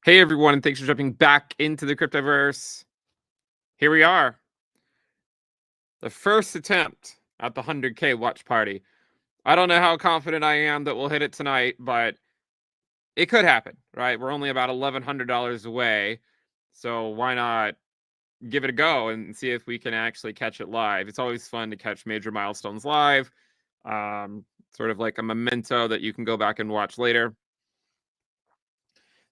Hey everyone, and thanks for jumping back into the cryptoverse. Here we are, the first attempt at the 100K watch party. I don't know how confident I am that we'll hit it tonight, but it could happen, right? We're only about $1,100 away, so why not give it a go and see if we can actually catch it live? It's always fun to catch major milestones live, sort of like a memento that you can go back and watch later.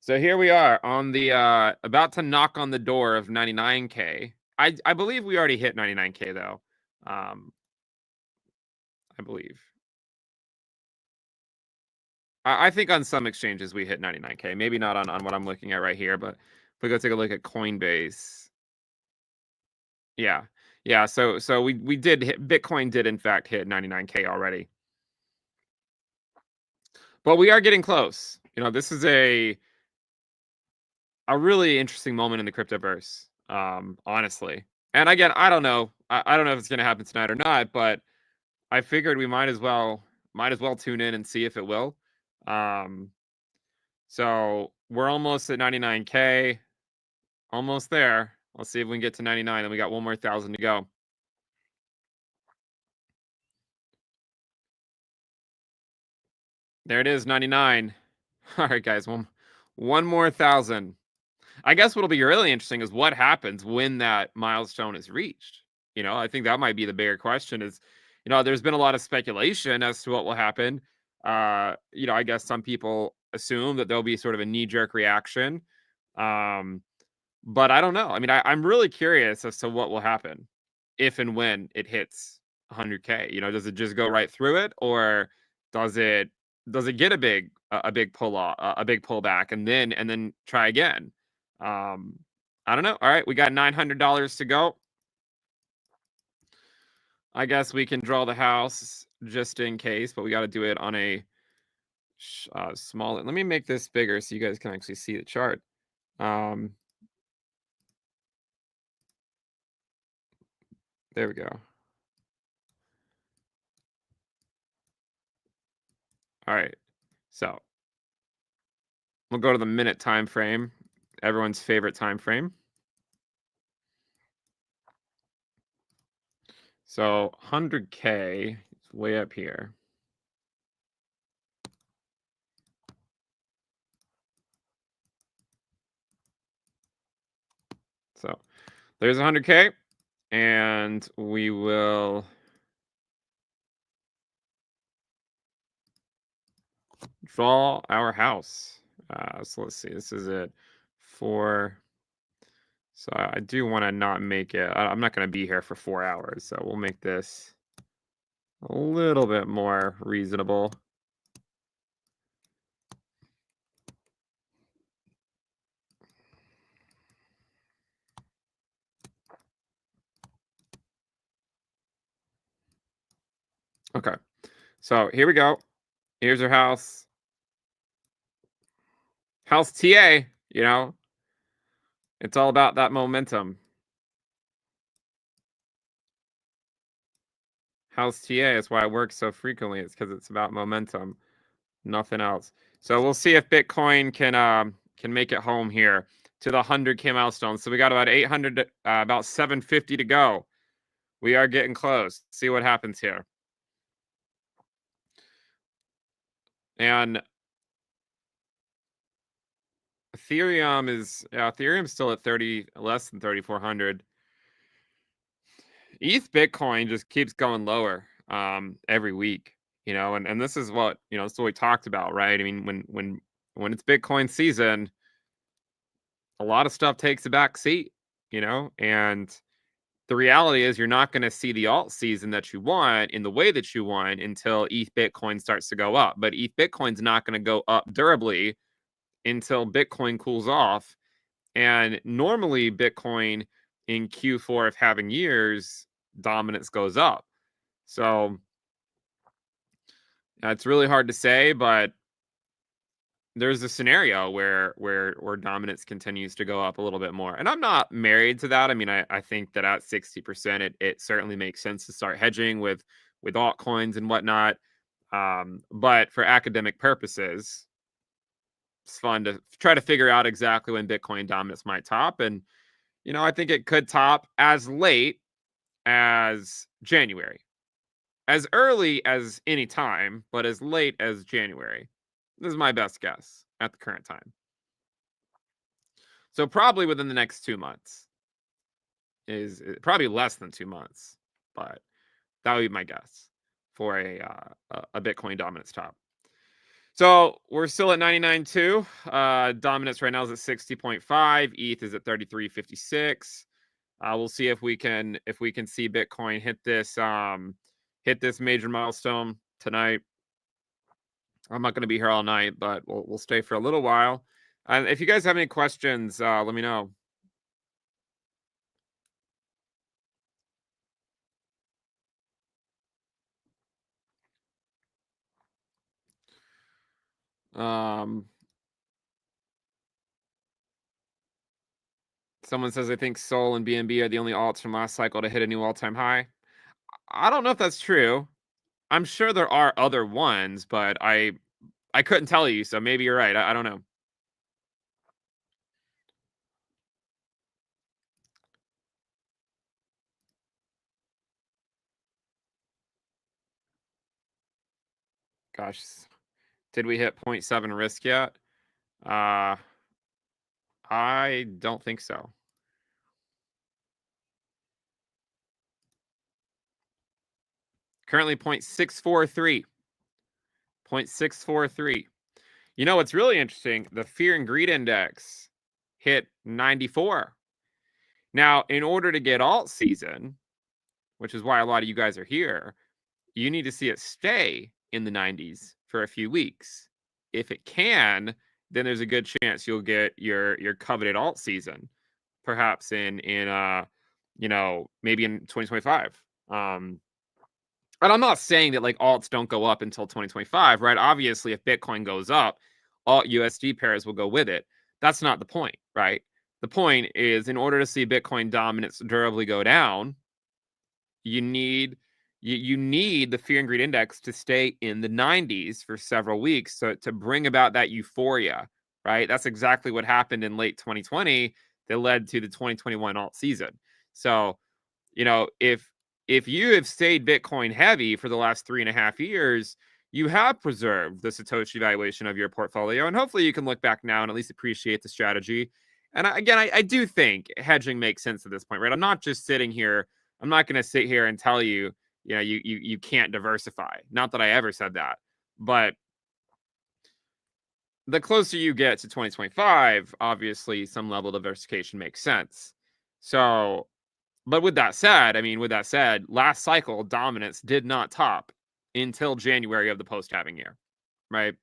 So here we are on the about to knock on the door of 99K. I believe we already hit 99K though. Um, I believe. I think on some exchanges we hit 99K. Maybe not on what I'm looking at right here, but if we go take a look at Coinbase. Yeah. Yeah, so we did hit Bitcoin did in fact hit 99K already. But we are getting close. You know, this is a really interesting moment in the cryptoverse, honestly. And again, I don't know. I don't know if it's going to happen tonight or not, but I figured we might as well tune in and see if it will. So we're almost at 99K, almost there. Let's see if we can get to 99, and we got one more 1,000 to go. There it is, 99. All right, guys, one more 1,000. I guess what'll be really interesting is what happens when that milestone is reached. You know, I think that might be the bigger question is, you know, there's been a lot of speculation as to what will happen. You know, I guess some people assume that there'll be sort of a knee-jerk reaction. But I don't know. I mean, I'm really curious as to what will happen if and when it hits 100K. You know, does it just go right through it, or does it get a big pull off, a big pullback, and then try again? I don't know. All right, we got $900 to go. I guess we can draw the house just in case, but we got to do it on a smaller. Let me make this bigger so you guys can actually see the chart. There we go. All right, so we'll go to the minute time frame, everyone's favorite time frame. So 100K is way up here. So there's 100K, and we will draw our house. So let's see, this is it. 4. So I do want to not make it. I'm not going to be here for 4 hours, so we'll make this a little bit more reasonable. Okay, so here we go. Here's our house. House TA, you know, it's all about that momentum. House TA is why I work so frequently. It's because it's about momentum, nothing else. So we'll see if Bitcoin can make it home here to the 100K milestone. So we got about 800, about 750 to go. We are getting close. See what happens here. And Ethereum's still at less than 3,400. ETH Bitcoin just keeps going lower every week, you know, and this is what, you know, this is what we talked about, right? I mean, when it's Bitcoin season, a lot of stuff takes a back seat, you know, and the reality is you're not going to see the alt season that you want in the way that you want until ETH Bitcoin starts to go up. But ETH Bitcoin's not going to go up durably until Bitcoin cools off. And normally Bitcoin in Q4 of having years, dominance goes up. So it's really hard to say, but there's a scenario where dominance continues to go up a little bit more. And I'm not married to that. I mean, I think that at 60%, it certainly makes sense to start hedging with altcoins and whatnot. But for academic purposes, fun to try to figure out exactly when Bitcoin dominance might top. And, I think it could top as late as January. As early as any time, but as late as January. This is my best guess at the current time. So probably within the next 2 months. Is probably less than 2 months, but that would be my guess for a Bitcoin dominance top. So we're still at 99.2. Dominance right now is at 60.5. ETH is at 33.56. We'll see if we can see Bitcoin hit this major milestone tonight. I'm not going to be here all night, but we'll stay for a little while. And if you guys have any questions, let me know. Someone says, I think Sol and BNB are the only alts from last cycle to hit a new all-time high. I don't know if that's true. I'm sure there are other ones, but I couldn't tell you, so maybe you're right. I don't know. Gosh, did we hit 0.7 risk yet? I don't think so. Currently 0.643. 0.643. What's really interesting? The fear and greed index hit 94. Now, in order to get alt season, which is why a lot of you guys are here, you need to see it stay in the 90s for a few weeks. If it can, then there's a good chance you'll get your coveted alt season, perhaps in maybe in 2025. And I'm not saying that like alts don't go up until 2025, right? Obviously, if Bitcoin goes up, alt USD pairs will go with it. That's not the point, right? The point is, in order to see Bitcoin dominance durably go down, you need the fear and greed index to stay in the 90s for several weeks to bring about that euphoria, right? That's exactly what happened in late 2020 that led to the 2021 alt season. So, if you have stayed Bitcoin heavy for the last 3.5 years, you have preserved the Satoshi valuation of your portfolio. And hopefully you can look back now and at least appreciate the strategy. And I do think hedging makes sense at this point, right? I'm not just sitting here. I'm not going to sit here and tell you, you can't diversify. Not that I ever said that. But the closer you get to 2025, obviously some level of diversification makes sense. So, but with that said, last cycle dominance did not top until January of the post-halving year, right?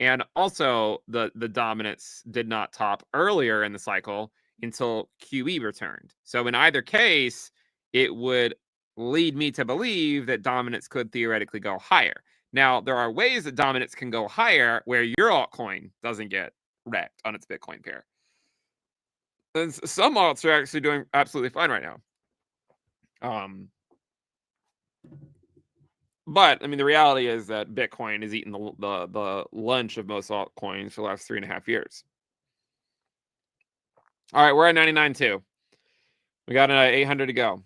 And also the dominance did not top earlier in the cycle until QE returned. So in either case, it would lead me to believe that dominance could theoretically go higher. Now, there are ways that dominance can go higher where your altcoin doesn't get wrecked on its Bitcoin pair. And some alts are actually doing absolutely fine right now. But the reality is that Bitcoin has eaten the lunch of most altcoins for the last 3.5 years. All right, we're at 99.2. We got 800 to go.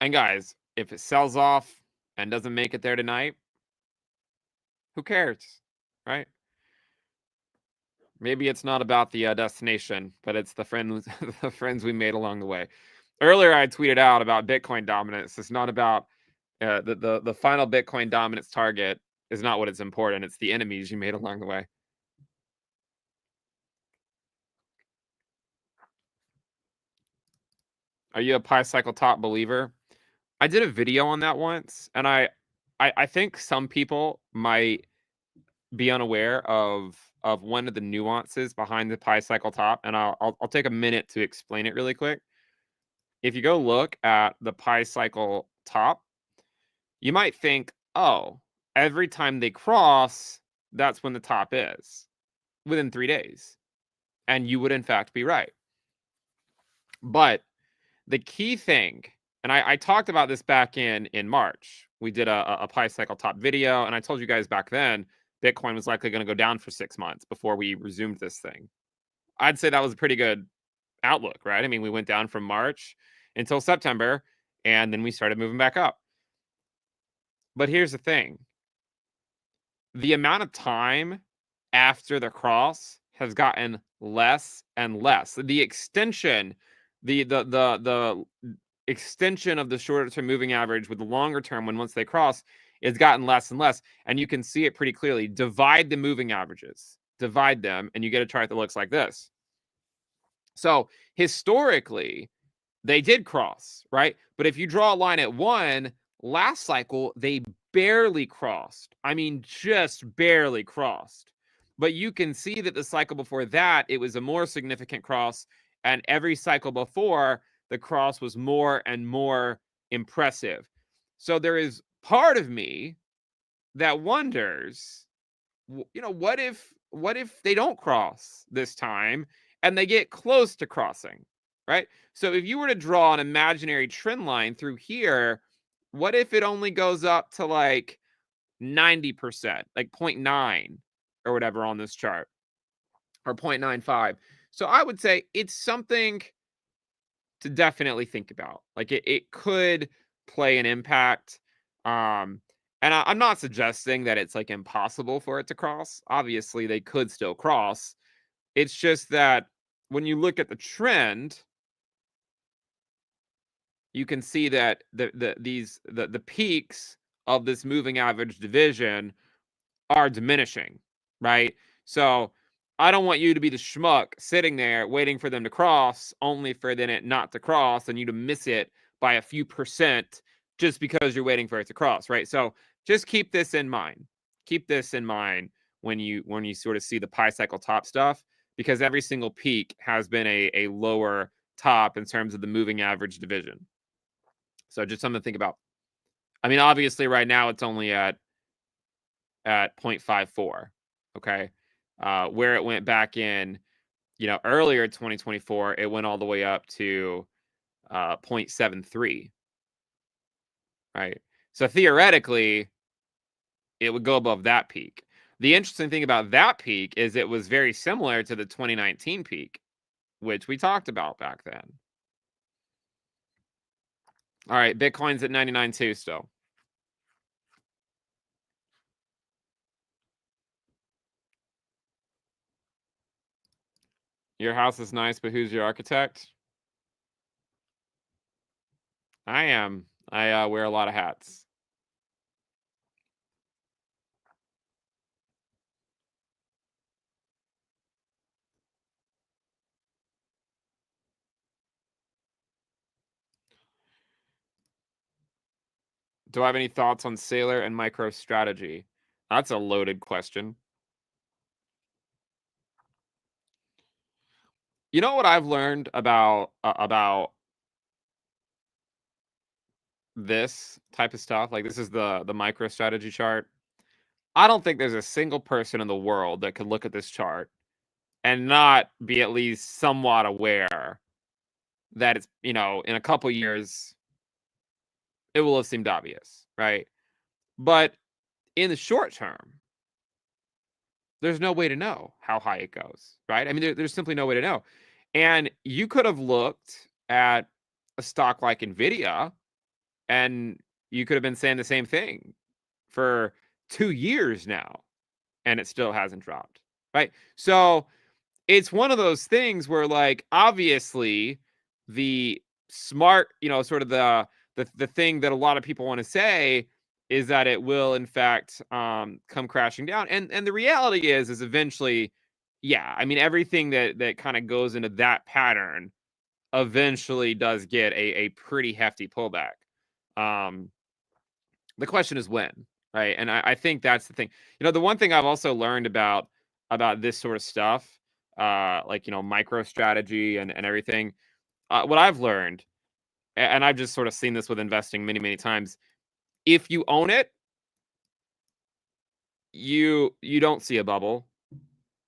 And guys, if it sells off and doesn't make it there tonight, who cares, right? Maybe it's not about the destination, but it's the friends we made along the way. Earlier, I tweeted out about Bitcoin dominance. It's not about the final Bitcoin dominance target is not what is important. It's the enemies you made along the way. Are you a Pi Cycle top believer? I did a video on that once, and I think some people might be unaware of one of the nuances behind the Pi Cycle top, and I'll take a minute to explain it really quick. If you go look at the Pi Cycle top, you might think, oh, every time they cross, that's when the top is, within 3 days. And you would in fact be right. But the key thing, and I talked about this back in March. We did a Pi cycle top video, and I told you guys back then Bitcoin was likely going to go down for 6 months before we resumed this thing. I'd say that was a pretty good outlook, right? I mean, we went down from March until September, and then we started moving back up. But here's the thing. The amount of time after the cross has gotten less and less. The extension, the extension of the shorter term moving average with the longer term once they cross it's gotten less and less, and you can see it pretty clearly. Divide the moving averages, divide them, and you get a chart that looks like this. So historically, they did cross, right? But if you draw a line at 1, last cycle, they barely crossed. I mean, just barely crossed. But you can see that the cycle before that, it was a more significant cross. And every cycle before, the cross was more and more impressive. So there is part of me that wonders, what if they don't cross this time and they get close to crossing, right? So if you were to draw an imaginary trend line through here, what if it only goes up to like 90%, like 0.9 or whatever on this chart, or 0.95? So I would say it's something to definitely think about. Like it could play an impact. And I'm not suggesting that it's like impossible for it to cross. Obviously, they could still cross. It's just that when you look at the trend, you can see that the peaks of this moving average division are diminishing, right? So I don't want you to be the schmuck sitting there waiting for them to cross, only for then it not to cross and you to miss it by a few percent just because you're waiting for it to cross, right? So just keep this in mind. Keep this in mind when you sort of see the Pi cycle top stuff, because every single peak has been a lower top in terms of the moving average division. So just something to think about. I mean, obviously right now it's only at 0.54. Okay. Where it went back in, earlier 2024, it went all the way up to 0.73. Right. So theoretically, it would go above that peak. The interesting thing about that peak is it was very similar to the 2019 peak, which we talked about back then. All right. Bitcoin's at 99.2 still. Your house is nice, but who's your architect? I am. I wear a lot of hats. Do I have any thoughts on Sailor and Microstrategy? That's a loaded question. You know what I've learned about this type of stuff? Like, this is the Microstrategy chart. I don't think there's a single person in the world that could look at this chart and not be at least somewhat aware that it's, in a couple years, it will have seemed obvious, right? But in the short term, there's no way to know how high it goes, right? I mean, there's simply no way to know. And you could have looked at a stock like Nvidia and you could have been saying the same thing for 2 years now and it still hasn't dropped, right? So it's one of those things where, like, obviously the smart, sort of the thing that a lot of people want to say is that it will in fact come crashing down, and the reality is eventually, yeah, I mean, everything that kind of goes into that pattern eventually does get a pretty hefty pullback. The question is when, right? And I think that's the thing. The one thing I've also learned about this sort of stuff, like, MicroStrategy and everything, what I've learned, and I've just sort of seen this with investing many, many times, if you own it, you don't see a bubble,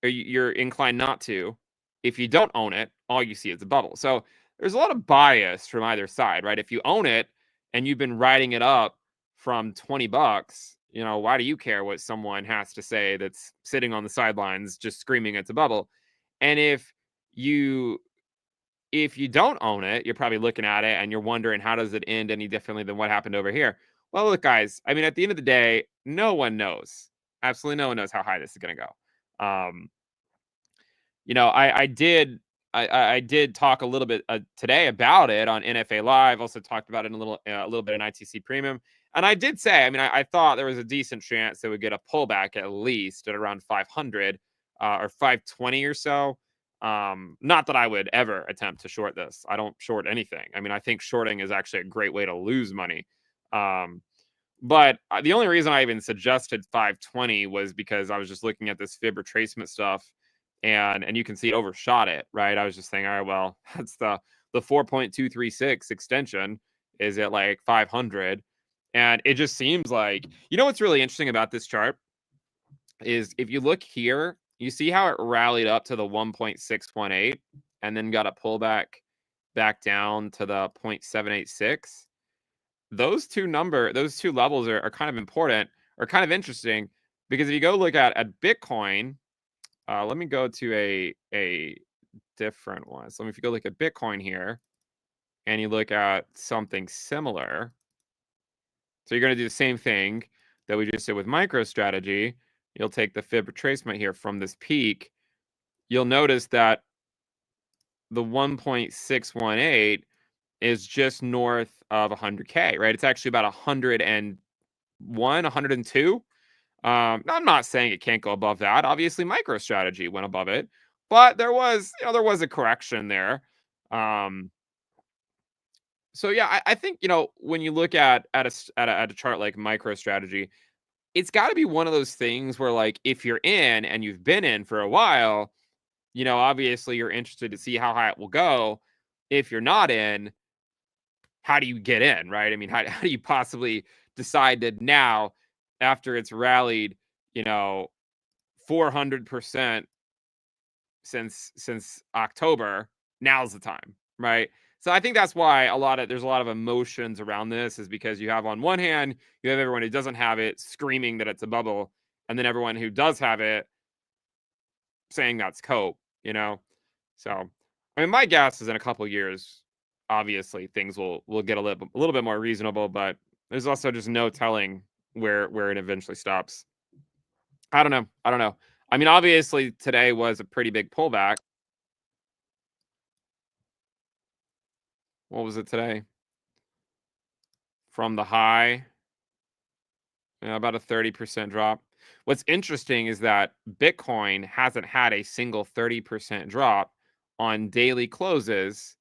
or you're inclined not to. If you don't own it, all you see is a bubble. So there's a lot of bias from either side, right? If you own it and you've been riding it up from $20, you know, why do you care what someone has to say that's sitting on the sidelines just screaming it's a bubble? And you if you don't own it, you're probably looking at it and you're wondering, how does it end any differently than what happened over here? Well, look, guys, I mean, at the end of the day, no one knows. Absolutely no one knows how high this is going to go. You know, I did talk a little bit today about it on NFA Live. Also talked about it in a little bit in ITC Premium, and I did say, I mean, I thought there was a decent chance it would get a pullback at least at around 500 or 520 or so. Not that I would ever attempt to short this. I don't short anything. I mean, I think shorting is actually a great way to lose money. Um, but the only reason I even suggested 520 was because I was just looking at this fib retracement stuff, and you can see it overshot it, right? I was just saying, all right, well, that's the 4.236 extension is at like 500, and it just seems like, you know, what's really interesting about this chart is if you look here, you see how it rallied up to the 1.618 and then got a pullback back down to the 0.786. Those two levels are kind of important, or kind of interesting, because if you go look at Bitcoin, let me go to a different one. So if you go look at Bitcoin here and you look at something similar, so you're going to do the same thing that we just did with MicroStrategy. You'll take the fib retracement here from this peak. You'll notice that the 1.618 is just north of 100K, right? It's actually about 101, 102. I'm not saying it can't go above that. Obviously, MicroStrategy went above it, but there was a correction there. So yeah, I think, you know, when you look at a chart like MicroStrategy, it's got to be one of those things where, like, if you're in and you've been in for a while, you know, obviously you're interested to see how high it will go. If you're not in, how do you get in, right? I mean, how do you possibly decide that now, after it's rallied, you know, 400% since October, now's the time, right? So I think that's why there's a lot of emotions around this, is because you have, on one hand, you have everyone who doesn't have it screaming that it's a bubble, and then everyone who does have it saying that's cope, you know? So, I mean, my guess is in a couple of years, obviously things will get a little bit more reasonable, but there's also just no telling where it eventually stops. I don't know. I don't know. I mean, obviously today was a pretty big pullback. What was it today? From the high, about a 30% drop. What's interesting is that Bitcoin hasn't had a single 30% drop on daily closes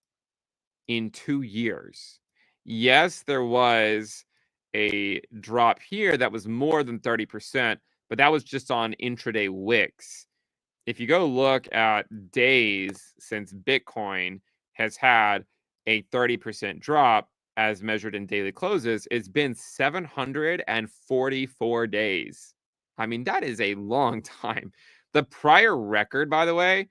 in 2 years. Yes, there was a drop here that was more than 30%, but that was just on intraday wicks. If you go look at days since Bitcoin has had a 30% drop as measured in daily closes, it's been 744 days. I mean, that is a long time. The prior record, by the way,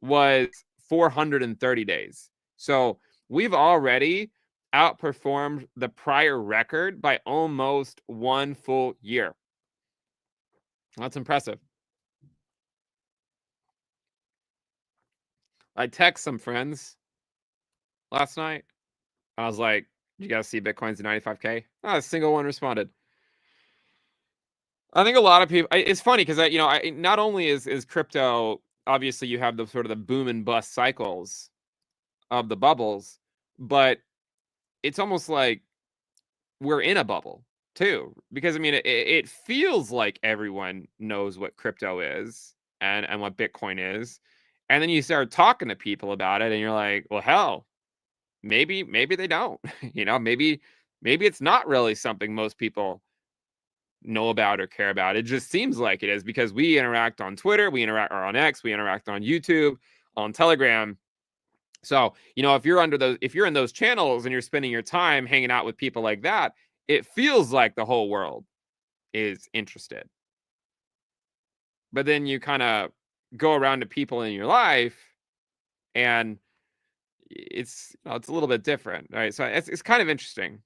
was 430 days. So we've already outperformed the prior record by almost 1 full year. That's impressive. I text some friends last night. I was like, "You guys see Bitcoin's at 95K?" Not a single one responded. I think a lot of people. It's funny because not only is crypto, obviously you have the sort of the boom and bust cycles of the bubbles, but it's almost like we're in a bubble too. Because I mean, it feels like everyone knows what crypto is and what Bitcoin is, and then you start talking to people about it, and you're like, well, hell, maybe they don't. Maybe it's not really something most people know about or care about. It just seems like it is because we interact on Twitter, we interact or on X, we interact on YouTube, on Telegram. So, if you're in those channels and you're spending your time hanging out with people like that, it feels like the whole world is interested. But then you kind of go around to people in your life and it's it's a little bit different, right? So it's kind of interesting.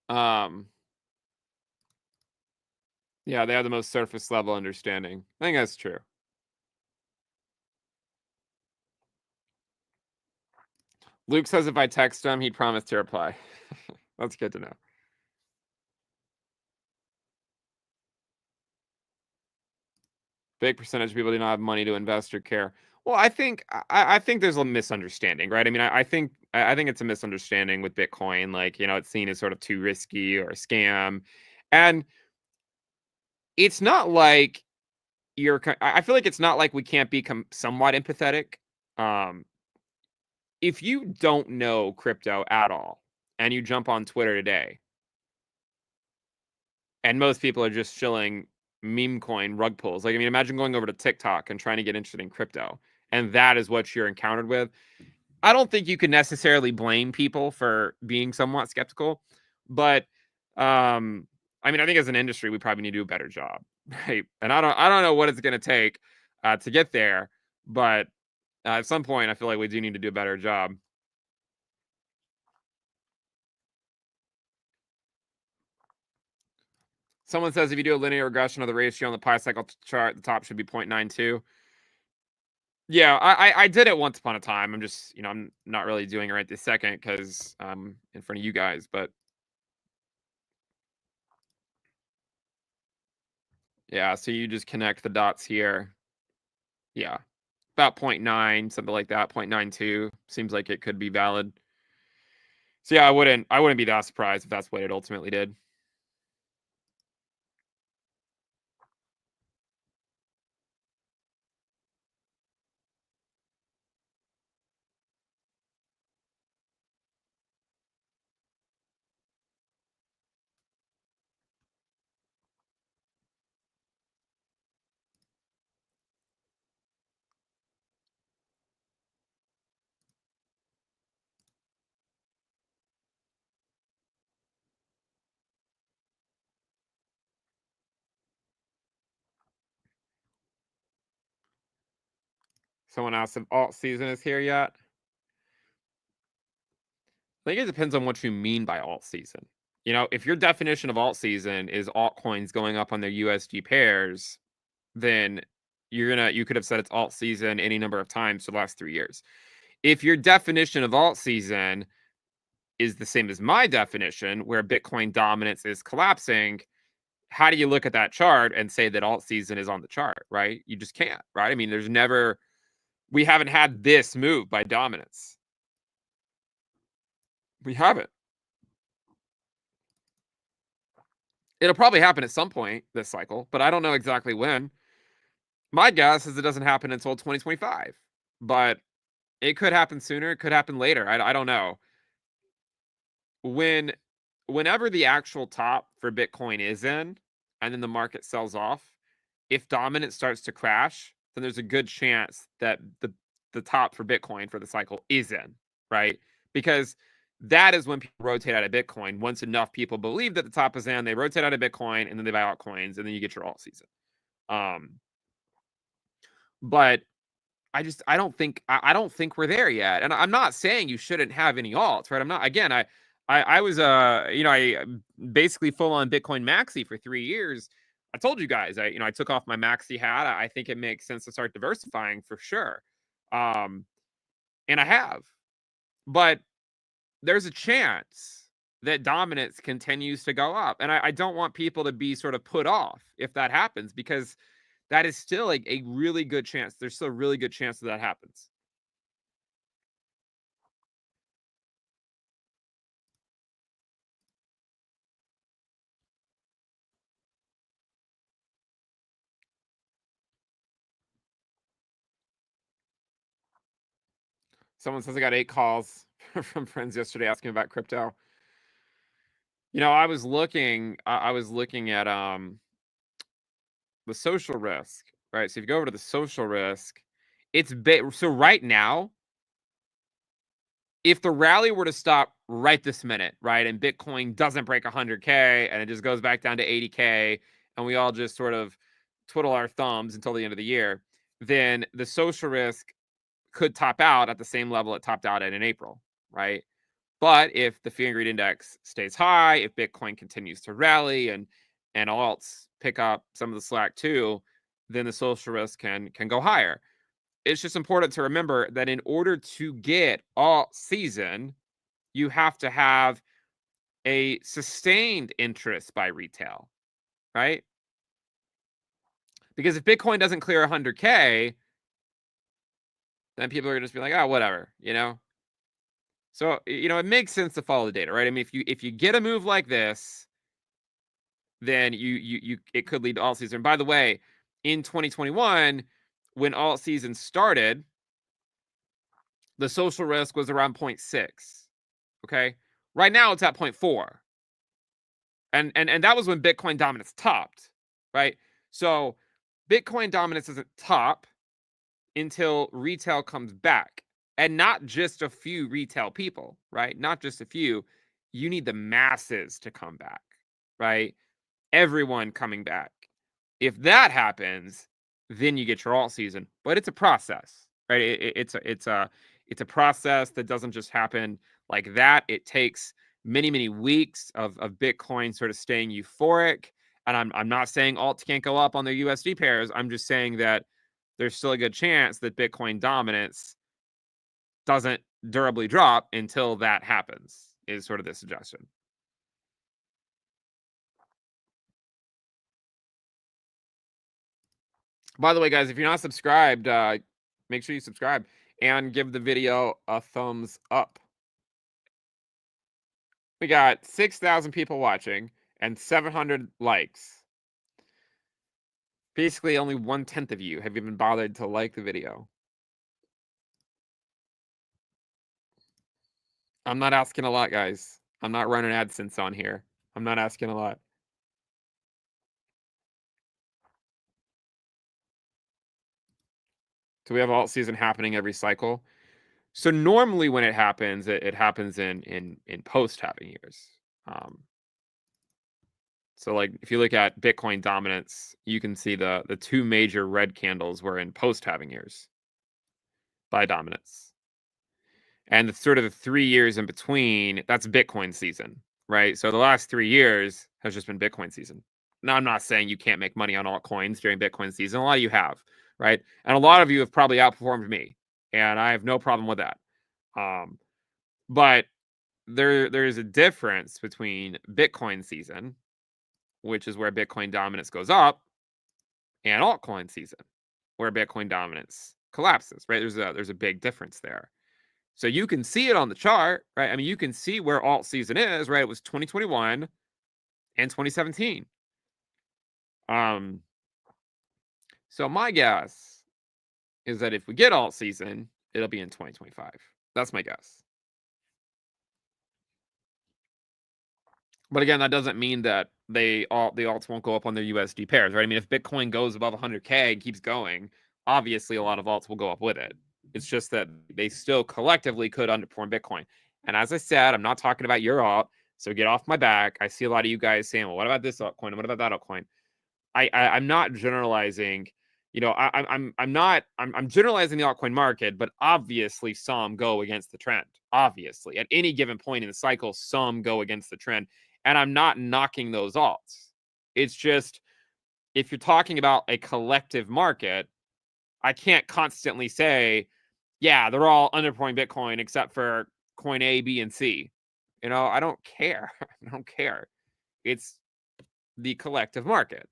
Um, yeah, they have the most surface level understanding. I think that's true. Luke says if I text him, he'd promise to reply. That's good to know. Big percentage of people do not have money to invest or care. Well, I think there's a misunderstanding, right? I mean, I think it's a misunderstanding with Bitcoin. Like, it's seen as sort of too risky or a scam, and it's not like I feel like it's not like we can't become somewhat empathetic. Um, if you don't know crypto at all and you jump on Twitter today, and most people are just shilling meme coin rug pulls. Like, I mean, imagine going over to TikTok and trying to get interested in crypto, and that is what you're encountered with. I don't think you can necessarily blame people for being somewhat skeptical, but I mean, I think as an industry, we probably need to do a better job, right? And I don't know what it's going to take to get there, but at some point, I feel like we do need to do a better job. Someone says if you do a linear regression of the ratio on the pi cycle chart, the top should be 0.92. Yeah, I did it once upon a time. I'm just, I'm not really doing it right this second because I'm in front of you guys. But yeah, so you just connect the dots here. Yeah, about 0.9, something like that. 0.92 seems like it could be valid. So yeah, I wouldn't be that surprised if that's what it ultimately did. Someone asked if alt season is here yet. I think it depends on what you mean by alt season. If your definition of alt season is altcoins going up on their USD pairs, then you could have said it's alt season any number of times for the last 3 years. If your definition of alt season is the same as my definition, where Bitcoin dominance is collapsing, how do you look at that chart and say that alt season is on the chart, right? You just can't, right? I mean, we haven't had this move by dominance. We haven't. It'll probably happen at some point this cycle, but I don't know exactly when. My guess is it doesn't happen until 2025, but it could happen sooner. It could happen later. I don't know. Whenever the actual top for Bitcoin is in and then the market sells off, if dominance starts to crash, then there's a good chance that the top for Bitcoin for the cycle is in, right? Because that is when people rotate out of Bitcoin. Once enough people believe that the top is in, they rotate out of Bitcoin and then they buy altcoins and then you get your alt season. But I don't think we're there yet. And I'm not saying you shouldn't have any alts, right? I'm not. Again, I was I basically full on Bitcoin maxi for 3 years. I told you guys I took off my maxi hat. I think it makes sense to start diversifying for sure. And I have. But there's a chance that dominance continues to go up. And I don't want people to be sort of put off if that happens, because that is still like a really good chance. There's still a really good chance that happens. Someone says I got 8 calls from friends yesterday asking about crypto. I was looking at the social risk, right? So if you go over to the social risk, so right now, if the rally were to stop right this minute, right, and Bitcoin doesn't break 100K and it just goes back down to 80K and we all just sort of twiddle our thumbs until the end of the year, then the social risk could top out at the same level it topped out at in April, right? But if the fear and greed index stays high, if Bitcoin continues to rally and alts pick up some of the slack too, then the social risk can go higher. It's just important to remember that in order to get alt season, you have to have a sustained interest by retail, right? Because if Bitcoin doesn't clear 100K, then people are going to just be like, oh, whatever, you know? So, you know, it makes sense to follow the data, right? I mean, if you get a move like this, then you it could lead to alt season. And by the way, in 2021, when alt season started, the social risk was around 0.6. Okay. Right now it's at 0.4. And that was when Bitcoin dominance topped, right? So Bitcoin dominance doesn't top until retail comes back. And not just a few retail people, right? Not just a few. You need the masses to come back, right? Everyone coming back. If that happens, then you get your alt season. But it's a process, right? It's a process that doesn't just happen like that. It takes many weeks of Bitcoin sort of staying euphoric. And I'm not saying alts can't go up on their USD pairs. I'm just saying that there's still a good chance that Bitcoin dominance doesn't durably drop until that happens, is sort of the suggestion. By the way, guys, if you're not subscribed, make sure you subscribe and give the video a thumbs up. We got 6,000 people watching and 700 likes. Basically, only 1/10 of you have even bothered to like the video. I'm not asking a lot, guys. I'm not running AdSense on here. I'm not asking a lot. So we have alt season happening every cycle. So normally when it happens, it happens in post halving years. So like if you look at Bitcoin dominance, you can see the two major red candles were in post halving years by dominance. And the sort of the 3 years in between, that's Bitcoin season, right? So the last 3 years has just been Bitcoin season. Now I'm not saying you can't make money on altcoins during Bitcoin season. A lot of you have, right? And a lot of you have probably outperformed me, and I have no problem with that. But there's a difference between Bitcoin season, which is where Bitcoin dominance goes up, and altcoin season, where Bitcoin dominance collapses, right? There's a big difference there. So you can see it on the chart, right? I mean, you can see where alt season is, right? It was 2021 and 2017. So my guess is that if we get alt season, it'll be in 2025. That's my guess. But again, that doesn't mean that the alts won't go up on their USD pairs, right? I mean, if Bitcoin goes above 100K and keeps going, obviously a lot of alts will go up with it. It's just that they still collectively could underperform Bitcoin. And as I said, I'm not talking about your alt, so get off my back. I see a lot of you guys saying, well, what about this altcoin? What about that altcoin? I'm not generalizing. You know, I'm generalizing the altcoin market, but obviously some go against the trend. Obviously, at any given point in the cycle, some go against the trend. And I'm not knocking those alts. It's just if you're talking about a collective market, I can't constantly say, yeah, they're all underperforming Bitcoin except for coin A, B, and C. You know, I don't care. I don't care. It's the collective market.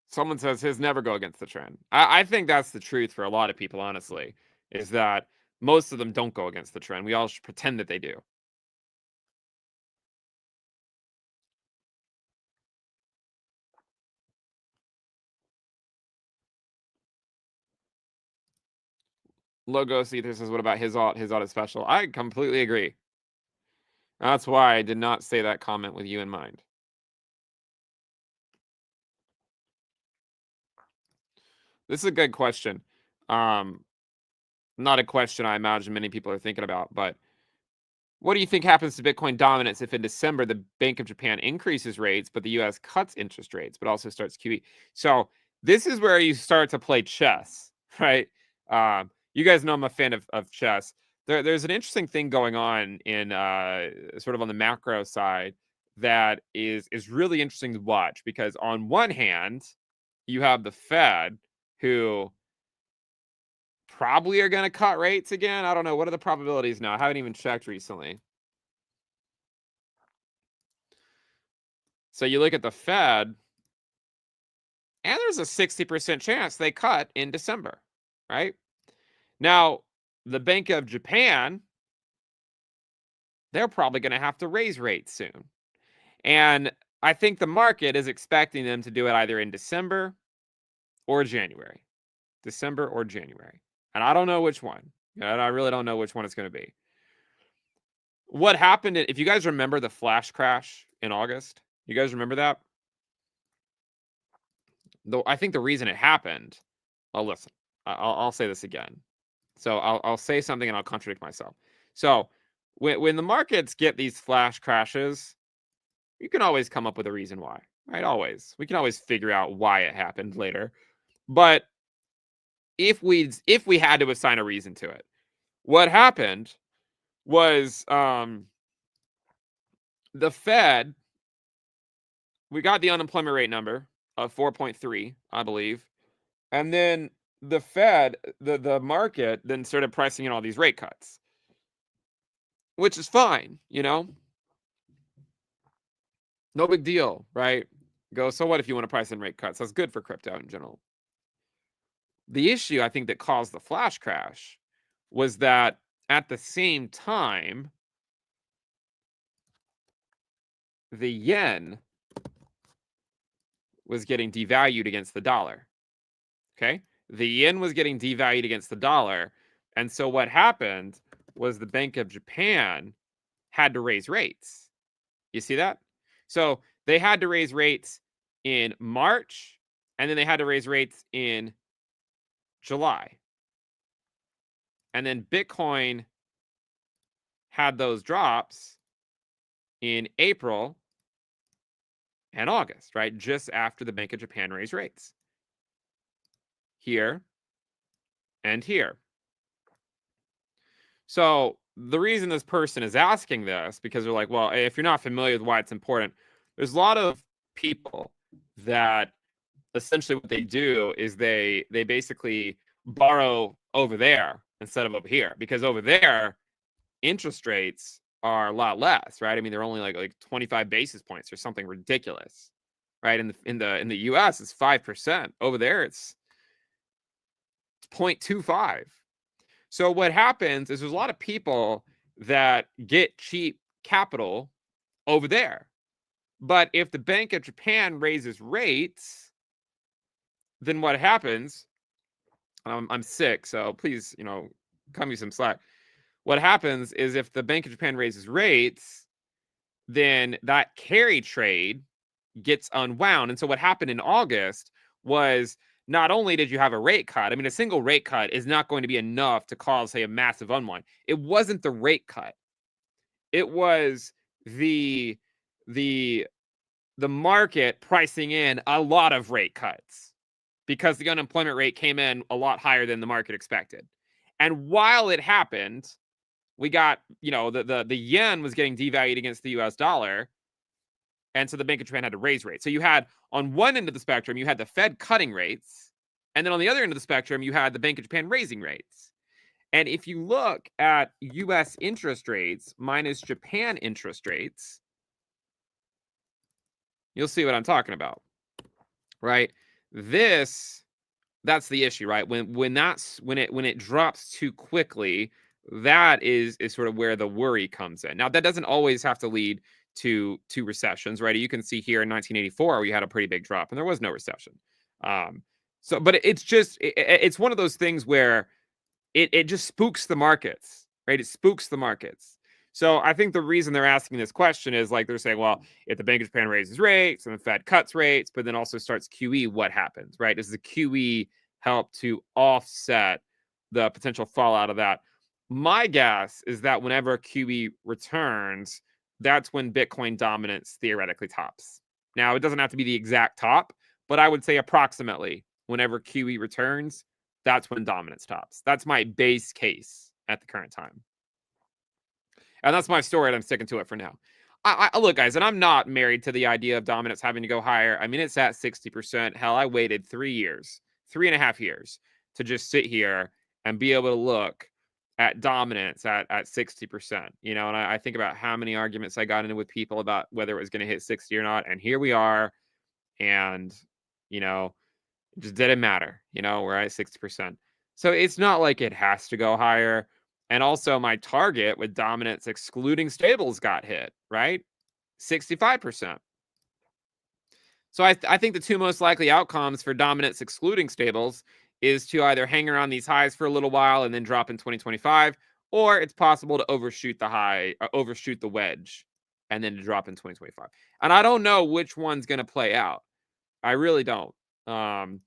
Someone says his never go against the trend. I think that's the truth for a lot of people, honestly, is that most of them don't go against the trend. We all should pretend that they do. Logos Ether says, what about his alt? His alt is special. I completely agree. That's why I did not say that comment with you in mind. This is a good question. Not a question I imagine many people are thinking about, but What do you think happens to Bitcoin dominance if in December the Bank of Japan increases rates, but the US cuts interest rates, but also starts QE? So this is where you start to play chess, right? You guys know I'm a fan of chess. There's an interesting thing going on in sort of on the macro side that is really interesting to watch, because on one hand, you have the Fed, who probably are going to cut rates again. I don't know. What are the probabilities now? I haven't even checked recently. So you look at the Fed, and there's a 60% chance they cut in December, right? Now, the Bank of Japan, they're probably going to have to raise rates soon. And I think the market is expecting them to do it either in December or January. December or January. And I don't know which one. And I really don't know which one it's going to be. What happened, if you guys remember the flash crash in August, you guys remember that? Though I think the reason it happened, well, listen, I'll say this again. So I'll say something and I'll contradict myself. So when the markets get these flash crashes, you can always come up with a reason why, right? Always. We can always figure out why it happened later. But if we had to assign a reason to it, what happened was the Fed, we got the unemployment rate number of 4.3, I believe. And then the Fed, the market then started pricing in all these rate cuts, which is fine, no big deal, right? So what if you want to price in rate cuts? That's good for crypto in general. The issue, I think, that caused the flash crash was that at the same time, the yen was getting devalued against the dollar. Okay? The yen was getting devalued against the dollar. And so what happened was the Bank of Japan had to raise rates. You see that? So they had to raise rates in March, and then they had to raise rates in July. And then Bitcoin had those drops in April and August, right? Just after the Bank of Japan raised rates. Here and here. So the reason this person is asking this, because they're like, well, if you're not familiar with why it's important, there's a lot of people that essentially what they do is they basically borrow over there instead of over here, because over there interest rates are a lot less, right? I mean, they're only like 25 basis points or something ridiculous, right? In the US, it's 5%. Over there, it's 0.25. So what happens is there's a lot of people that get cheap capital over there. But if the Bank of Japan raises rates, then what happens? I'm sick, so please, cut me some slack. What happens is if the Bank of Japan raises rates, then that carry trade gets unwound. And so what happened in August was not only did you have a rate cut, I mean, a single rate cut is not going to be enough to cause, say, a massive unwind. It wasn't the rate cut. It was the market pricing in a lot of rate cuts because the unemployment rate came in a lot higher than the market expected. And while it happened, we got, the yen was getting devalued against the US dollar. And so the Bank of Japan had to raise rates. So you had, on one end of the spectrum, you had the Fed cutting rates. And then on the other end of the spectrum, you had the Bank of Japan raising rates. And if you look at US interest rates minus Japan interest rates, you'll see what I'm talking about, right? That's the issue, right? When it drops too quickly, that is sort of where the worry comes in. Now, that doesn't always have to lead to recessions, right? You can see here in 1984 we had a pretty big drop and there was no recession. But it's one of those things where it just spooks the markets, right? It spooks the markets. So I think the reason they're asking this question is like they're saying, well, if the Bank of Japan raises rates and the Fed cuts rates, but then also starts QE, what happens, right? Does the QE help to offset the potential fallout of that? My guess is that whenever QE returns, that's when Bitcoin dominance theoretically tops. Now, it doesn't have to be the exact top, but I would say approximately whenever QE returns, that's when dominance tops. That's my base case at the current time. And that's my story, and I'm sticking to it for now. I look, guys, and I'm not married to the idea of dominance having to go higher. I mean, it's at 60%. Hell, I waited 3 years, 3.5 years to just sit here and be able to look at dominance at 60%. You know, and I think about how many arguments I got into with people about whether it was going to hit 60 or not. And here we are. And, you know, it just didn't matter. You know, we're at 60%. So it's not like it has to go higher. And also, my target with dominance excluding stables got hit, right? 65%. So I think the two most likely outcomes for dominance excluding stables is to either hang around these highs for a little while and then drop in 2025, or it's possible to overshoot the high, overshoot the wedge, and then to drop in 2025. And I don't know which one's going to play out. I really don't. Um,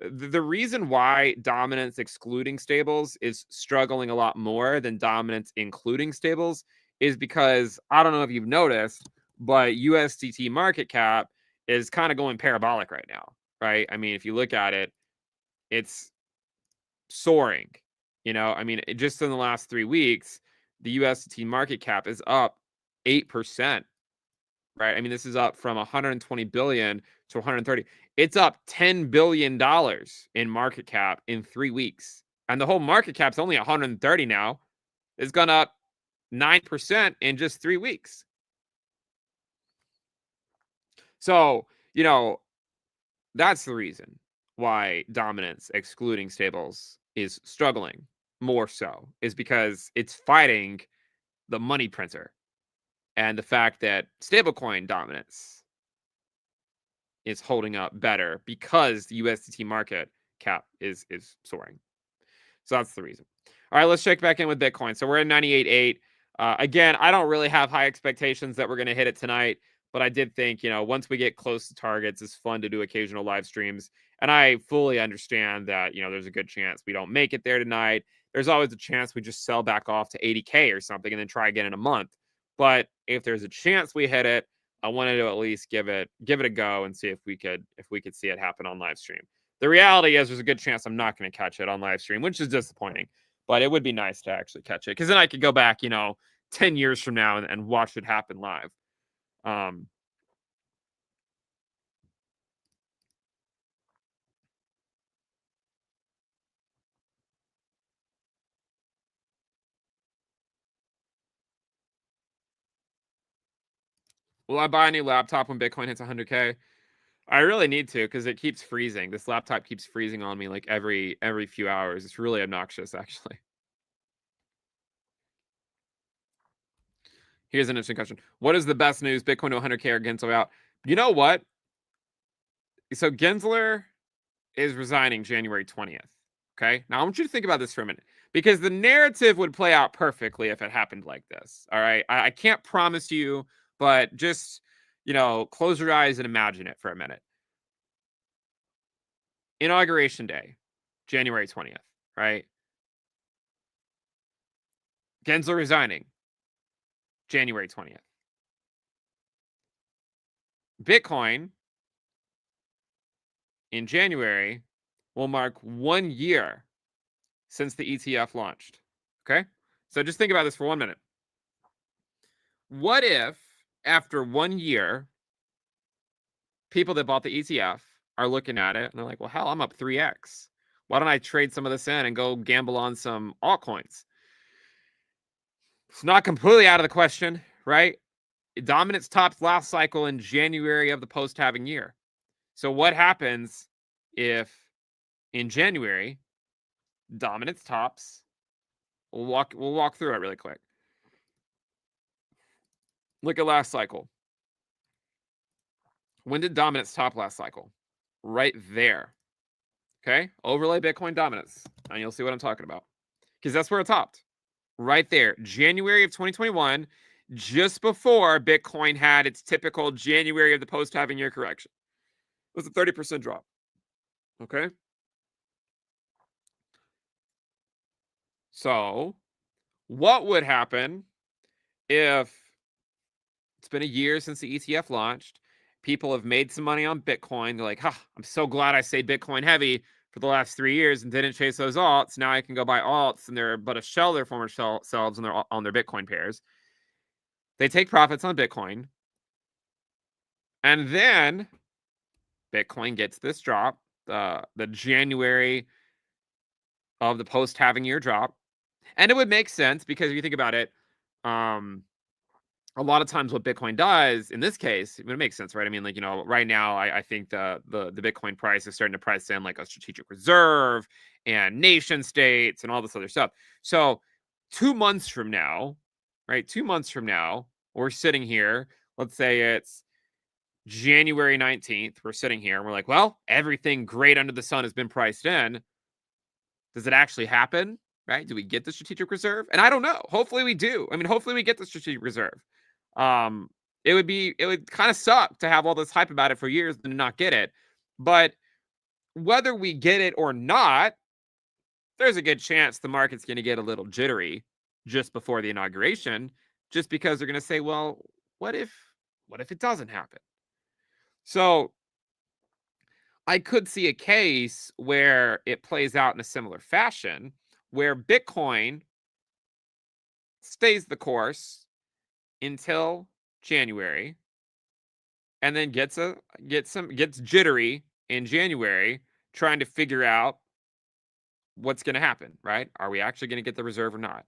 the reason why dominance excluding stables is struggling a lot more than dominance including stables is because I don't know if you've noticed, but USDT market cap is kind of going parabolic right now, right? I mean, if you look at it, it's soaring. You know, I mean, just in the last 3 weeks, the USDT market cap is up 8%, right? I mean, this is up from 120 billion to 130. It's up $10 billion in market cap in 3 weeks. And the whole market cap's only 130 now. It's gone up 9% in just 3 weeks. So, you know, that's the reason why dominance excluding stables is struggling more so, is because it's fighting the money printer and the fact that stablecoin dominance is holding up better because the USDT market cap is soaring. So that's the reason. All right, let's check back in with Bitcoin. So we're at 98.8. Again, I don't really have high expectations that we're going to hit it tonight, but I did think, you know, once we get close to targets, it's fun to do occasional live streams. And I fully understand that, you know, there's a good chance we don't make it there tonight. There's always a chance we just sell back off to 80K or something and then try again in a month. But if there's a chance we hit it, I wanted to at least give it a go and see if we could see it happen on live stream. The reality is there's a good chance I'm not going to catch it on live stream, which is disappointing. But it would be nice to actually catch it because then I could go back, you know, 10 years from now and watch it happen live. Will I buy a new laptop when Bitcoin hits 100K? I really need to because it keeps freezing. This laptop keeps freezing on me like every few hours. It's really obnoxious, actually. Here's an interesting question. What is the best news? Bitcoin to 100K or Gensler out? You know what? So Gensler is resigning January 20th. Okay. Now I want you to think about this for a minute because the narrative would play out perfectly if it happened like this. All right. I can't promise you, but just, you know, close your eyes and imagine it for a minute. Inauguration day, January 20th, right? Gensler resigning, January 20th. Bitcoin in January will mark 1 year since the ETF launched. Okay? So just think about this for 1 minute. What if after 1 year, people that bought the ETF are looking at it and they're like, well, hell, I'm up 3x. Why don't I trade some of this in and go gamble on some altcoins? It's not completely out of the question, right? Dominance topped last cycle in January of the post-halving year. So what happens if in January dominance tops? We'll walk through it really quick. Look at last cycle. When did dominance top last cycle? Right there. Okay? Overlay Bitcoin dominance. And you'll see what I'm talking about. Because that's where it topped. Right there. January of 2021, just before Bitcoin had its typical January of the post-halving year correction. It was a 30% drop. Okay? So, What would happen if it's been a year since the ETF launched? People have made some money on Bitcoin. They're like, I'm so glad I stayed Bitcoin heavy for the last 3 years and didn't chase those alts. Now I can go buy alts and they're but a shell their former selves on their Bitcoin pairs. They take profits on Bitcoin. And then Bitcoin gets this drop, the January of the post-halving year drop. And it would make sense because if you think about it, a lot of times what Bitcoin does in this case, it makes sense, right? I mean, like, right now I think the Bitcoin price is starting to price in like a strategic reserve and nation states and all this other stuff. So 2 months from now, right? 2 months from now, we're sitting here. Let's say it's January 19th. We're sitting here and we're like, well, everything great under the sun has been priced in. Does it actually happen? Right? Do we get the strategic reserve? And I don't know. Hopefully we do. I mean, hopefully we get the strategic reserve. It would kind of suck to have all this hype about it for years and not get it. But whether we get it or not, there's a good chance the market's going to get a little jittery just before the inauguration, just because they're going to say, well, what if it doesn't happen? So I could see a case where it plays out in a similar fashion, where Bitcoin stays the course until January, and then gets jittery in January, trying to figure out what's going to happen. Right? Are we actually going to get the reserve or not?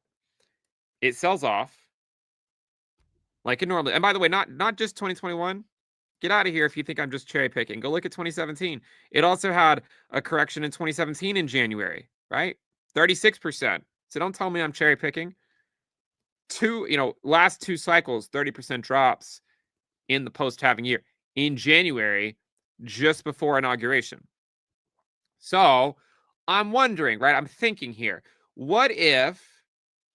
It sells off like it normally. And by the way, not just 2021. Get out of here if you think I'm just cherry picking. Go look at 2017. It also had a correction in 2017 in January, right? 36%. So don't tell me I'm cherry picking. Last 2 cycles, 30% drops in the post-halving year in January, just before inauguration. So I'm wondering, right? I'm thinking here, what if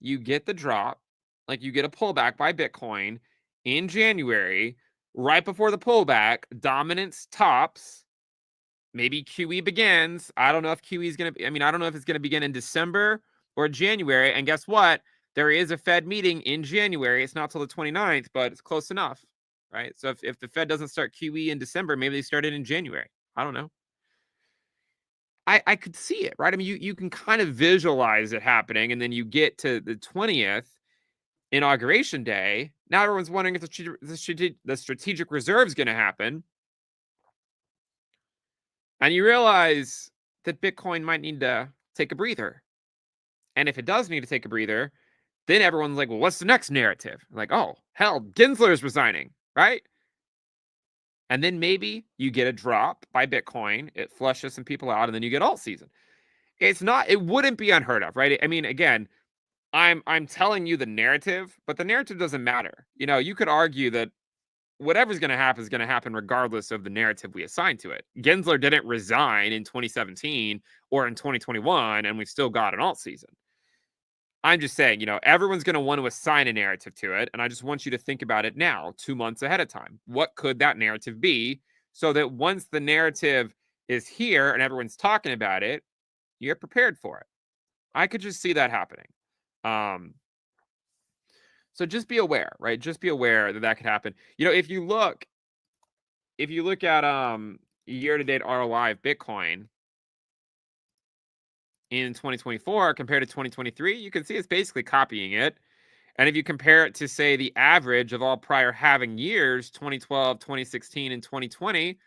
you get the drop, like you get a pullback by Bitcoin in January, right before the pullback, dominance tops, maybe QE begins. I don't know if QE is going to, I don't know if it's going to begin in December or January. And guess what? There is a Fed meeting in January. It's not till the 29th, but it's close enough, right? So if the Fed doesn't start QE in December, maybe they start it in January. I don't know. I could see it, right? I mean, you can kind of visualize it happening, and then you get to the 20th, inauguration day. Now everyone's wondering if the strategic reserve is going to happen. And you realize that Bitcoin might need to take a breather. And if it does need to take a breather, then everyone's like, well, what's the next narrative? Like, oh, hell, Gensler's resigning, right? And then maybe you get a drop by Bitcoin, it flushes some people out, and then you get alt season. It wouldn't be unheard of, right? I mean, again, I'm telling you the narrative, but the narrative doesn't matter. You could argue that whatever's going to happen is going to happen regardless of the narrative we assign to it. Gensler didn't resign in 2017 or in 2021, and we still got an alt season. I'm just saying, everyone's going to want to assign a narrative to it, and I just want you to think about it now, 2 months ahead of time. What could that narrative be, so that once the narrative is here and everyone's talking about it, you're prepared for it? I could just see that happening. So just be aware, right? Just be aware that could happen. If you look at year-to-date ROI of Bitcoin in 2024 compared to 2023, you can see it's basically copying it. And if you compare it to, say, the average of all prior halving years, 2012, 2016, and 2020,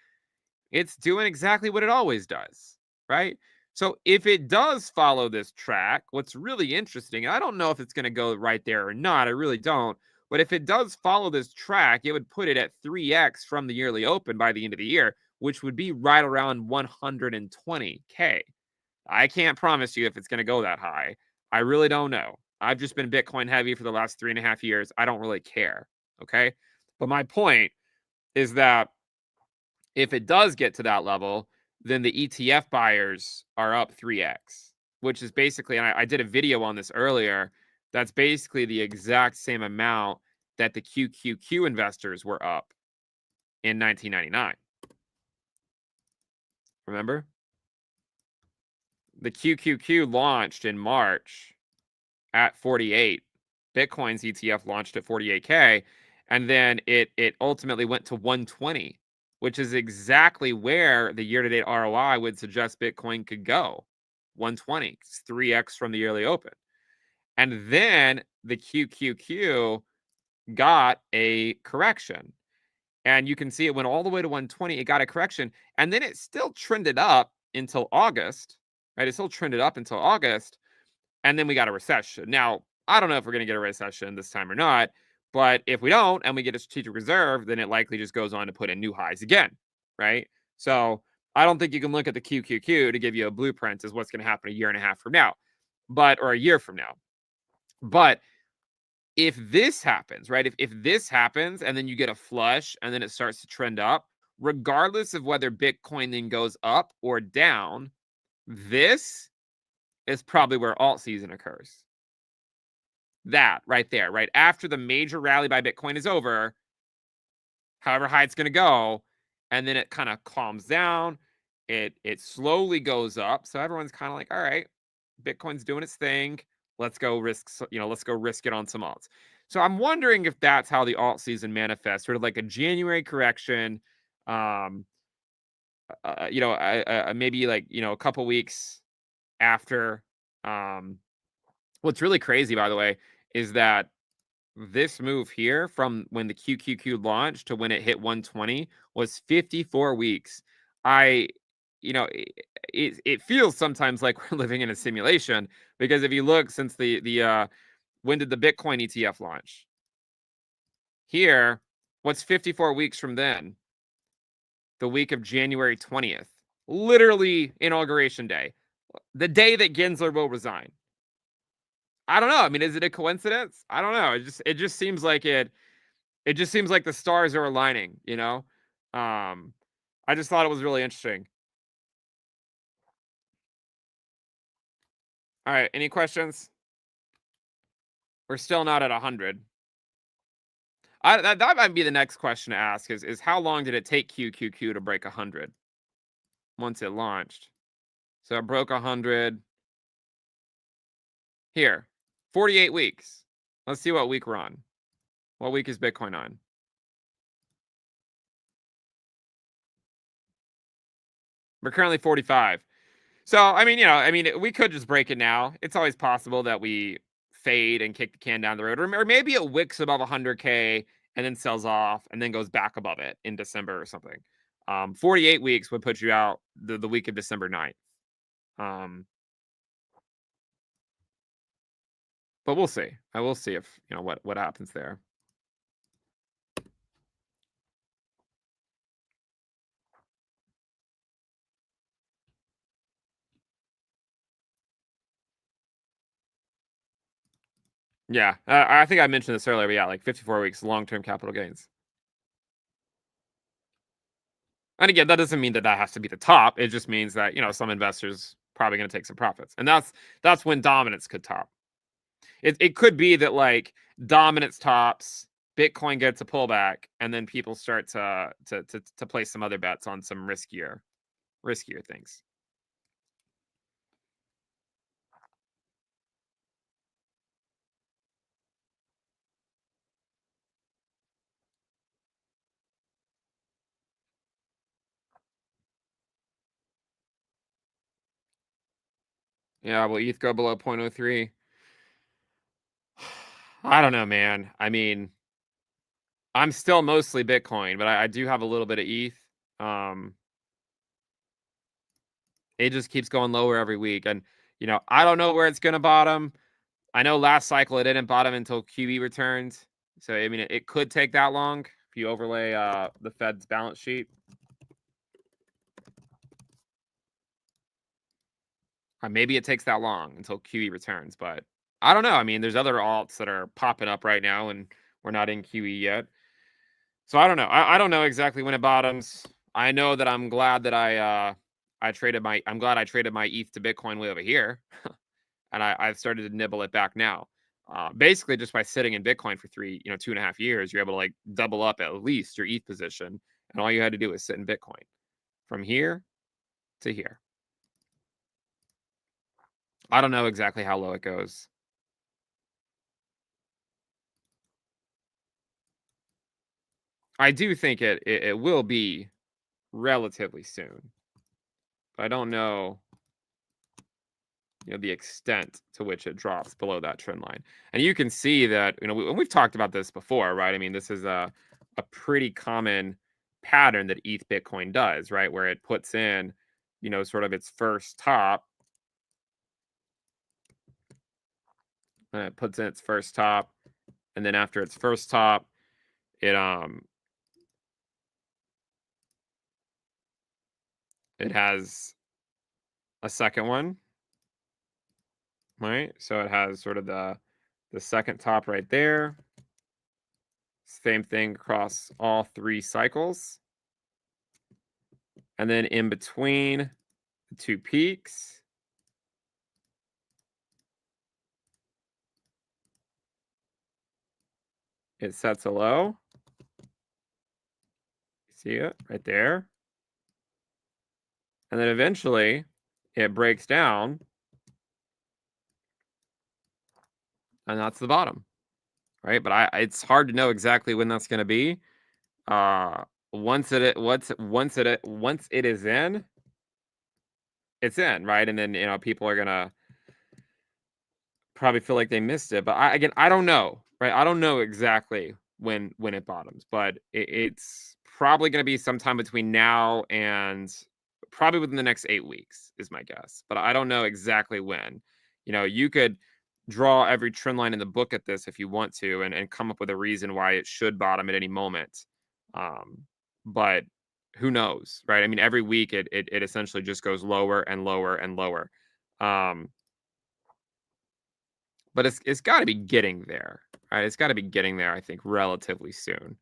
it's doing exactly what it always does, right? So if it does follow this track, what's really interesting, I don't know if it's going to go right there or not, I really don't, but if it does follow this track, it would put it at 3x from the yearly open by the end of the year, which would be right around 120K. I can't promise you if it's going to go that high. I really don't know. I've just been Bitcoin heavy for the last 3.5 years. I don't really care. Okay. But my point is that if it does get to that level, then the ETF buyers are up 3x, which is basically, and I did a video on this earlier, that's basically the exact same amount that the QQQ investors were up in 1999. Remember? The QQQ launched in March at 48. Bitcoin's ETF launched at 48K, and then it ultimately went to 120, which is exactly where the year-to-date ROI would suggest Bitcoin could go. 120, it's 3x from the yearly open. And then the QQQ got a correction. And you can see it went all the way to 120. It got a correction. And then it still trended up until August, right? It still trended up until August. And then we got a recession. Now, I don't know if we're going to get a recession this time or not. But if we don't and we get a strategic reserve, then it likely just goes on to put in new highs again, right? So I don't think you can look at the QQQ to give you a blueprint as what's going to happen a year and a half from now, or a year from now. But if this happens, right? If this happens and then you get a flush and then it starts to trend up, regardless of whether Bitcoin then goes up or down, this is probably where alt season occurs. That right there, right after the major rally by Bitcoin is over, however high it's going to go, and then it kind of calms down. It slowly goes up. So everyone's kind of like, all right, Bitcoin's doing its thing. Let's go risk it on some alts. So I'm wondering if that's how the alt season manifests, sort of like a January correction. Maybe like, a couple weeks after. What's really crazy, by the way, is that this move here from when the QQQ launched to when it hit 120 was 54 weeks. It feels sometimes like we're living in a simulation, because if you look since when did the Bitcoin ETF launch? Here, what's 54 weeks from then? The week of January 20th. Literally inauguration day. The day that Gensler will resign. I don't know. I mean, is it a coincidence? I don't know. It just seems like it just seems like the stars are aligning, I just thought it was really interesting. All right, any questions? We're still not at 100. That might be the next question to ask is how long did it take QQQ to break 100 once it launched? So it broke 100 here, 48 weeks. Let's see what week we're on. What week is Bitcoin on? We're currently 45. So, I mean, we could just break it now. It's always possible that we fade and kick the can down the road, or maybe it wicks above 100K and then sells off and then goes back above it in December or something. 48 weeks would put you out the week of December 9th. But we'll see. I will see if, what happens there. Yeah, I think I mentioned this earlier, but yeah, like 54 weeks, long-term capital gains. And again, that doesn't mean that has to be the top. It just means that, some investors probably going to take some profits. And that's when dominance could top. It could be that like dominance tops, Bitcoin gets a pullback, and then people start to place some other bets on some riskier things. Yeah, will ETH go below 0.03? I don't know, man. I mean, I'm still mostly Bitcoin, but I do have a little bit of ETH. It just keeps going lower every week. And, I don't know where it's going to bottom. I know last cycle it didn't bottom until QE returns. So, I mean, it could take that long if you overlay the Fed's balance sheet. Maybe it takes that long until QE returns, but I don't know. I mean, there's other alts that are popping up right now, and we're not in QE yet. So I don't know. I don't know exactly when it bottoms. I know that I'm glad that I traded my ETH to Bitcoin way over here, and I've started to nibble it back now. Basically, just by sitting in Bitcoin for 2.5 years, you're able to like double up at least your ETH position, and all you had to do was sit in Bitcoin from here to here. I don't know exactly how low it goes. I do think it will be relatively soon. But I don't know, the extent to which it drops below that trend line. And you can see that, and we've talked about this before, right? I mean, this is a pretty common pattern that ETH Bitcoin does, right? Where it puts in, sort of its first top, and it puts in its first top, and then after its first top, it has a second one, right? So it has sort of the second top right there. Same thing across all 3 cycles. And then in between the 2 peaks, it sets a low. See it right there? And then eventually it breaks down, and that's the bottom, right? But it's hard to know exactly when that's going to be. Once it is in, it's in, right? And then people are gonna probably feel like they missed it. But I don't know, right? I don't know exactly when it bottoms, but it's probably going to be sometime between now and probably within the next 8 weeks is my guess. But I don't know exactly when. You could draw every trend line in the book at this if you want to, and come up with a reason why it should bottom at any moment. But who knows, right? I mean, every week it essentially just goes lower and lower and lower. But it's got to be getting there, right? It's got to be getting there, I think, relatively soon.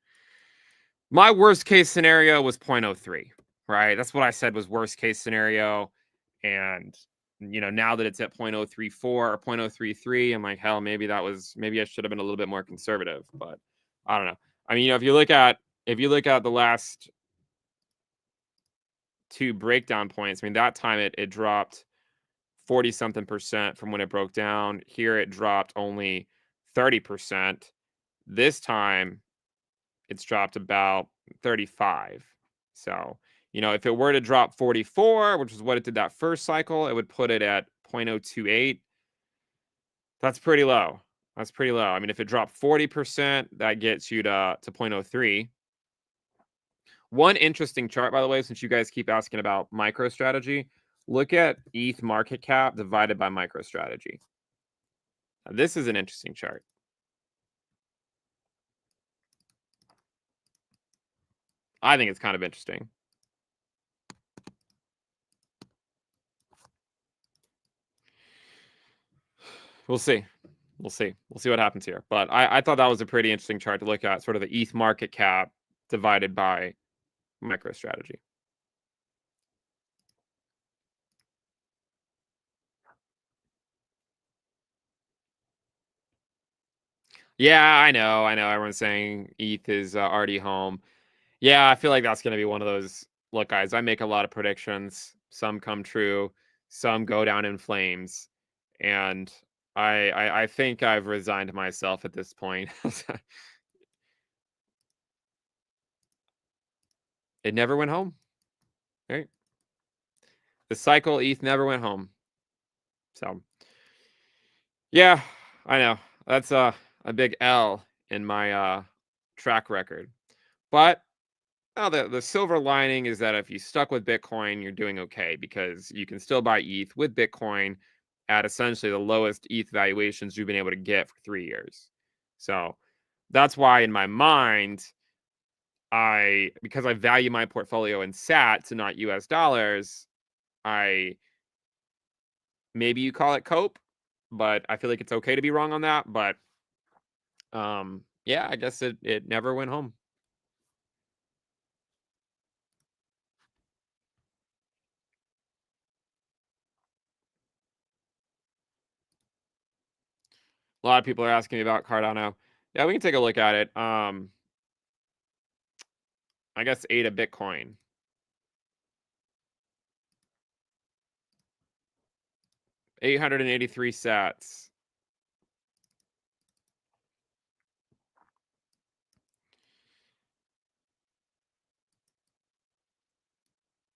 My worst case scenario was 0.03, right? That's what I said was worst case scenario. And now that it's at 0.034 or 0.033, I'm like, hell, maybe I should have been a little bit more conservative, but I don't know. I mean, if you look at the last 2 breakdown points, I mean, that time it dropped 40 something percent from when it broke down. Here it dropped only 30%. This time it's dropped about 35. So, if it were to drop 44, which is what it did that first cycle, it would put it at 0.028. That's pretty low. That's pretty low. I mean, if it dropped 40%, that gets you to 0.03. One interesting chart, by the way, since you guys keep asking about MicroStrategy, look at ETH market cap divided by MicroStrategy. Now, this is an interesting chart. I think it's kind of interesting. We'll see. We'll see. We'll see what happens here. But I thought that was a pretty interesting chart to look at, sort of the ETH market cap divided by MicroStrategy. Yeah, I know. Everyone's saying ETH is already home. Yeah, I feel like that's going to be one of those. Look, guys, I make a lot of predictions. Some come true, some go down in flames, and I think I've resigned myself at this point. It never went home, right? The cycle ETH never went home. So, yeah, I know. That's a big L in my track record. But the silver lining is that if you stuck with Bitcoin, you're doing okay, because you can still buy ETH with Bitcoin at essentially the lowest ETH valuations you've been able to get for 3 years. So that's why in my mind, because I value my portfolio in sats and not US dollars, maybe you call it cope, but I feel like it's okay to be wrong on that. But yeah, I guess it never went home. A lot of people are asking me about Cardano. Yeah, we can take a look at it. I guess ADA Bitcoin. 883 sats.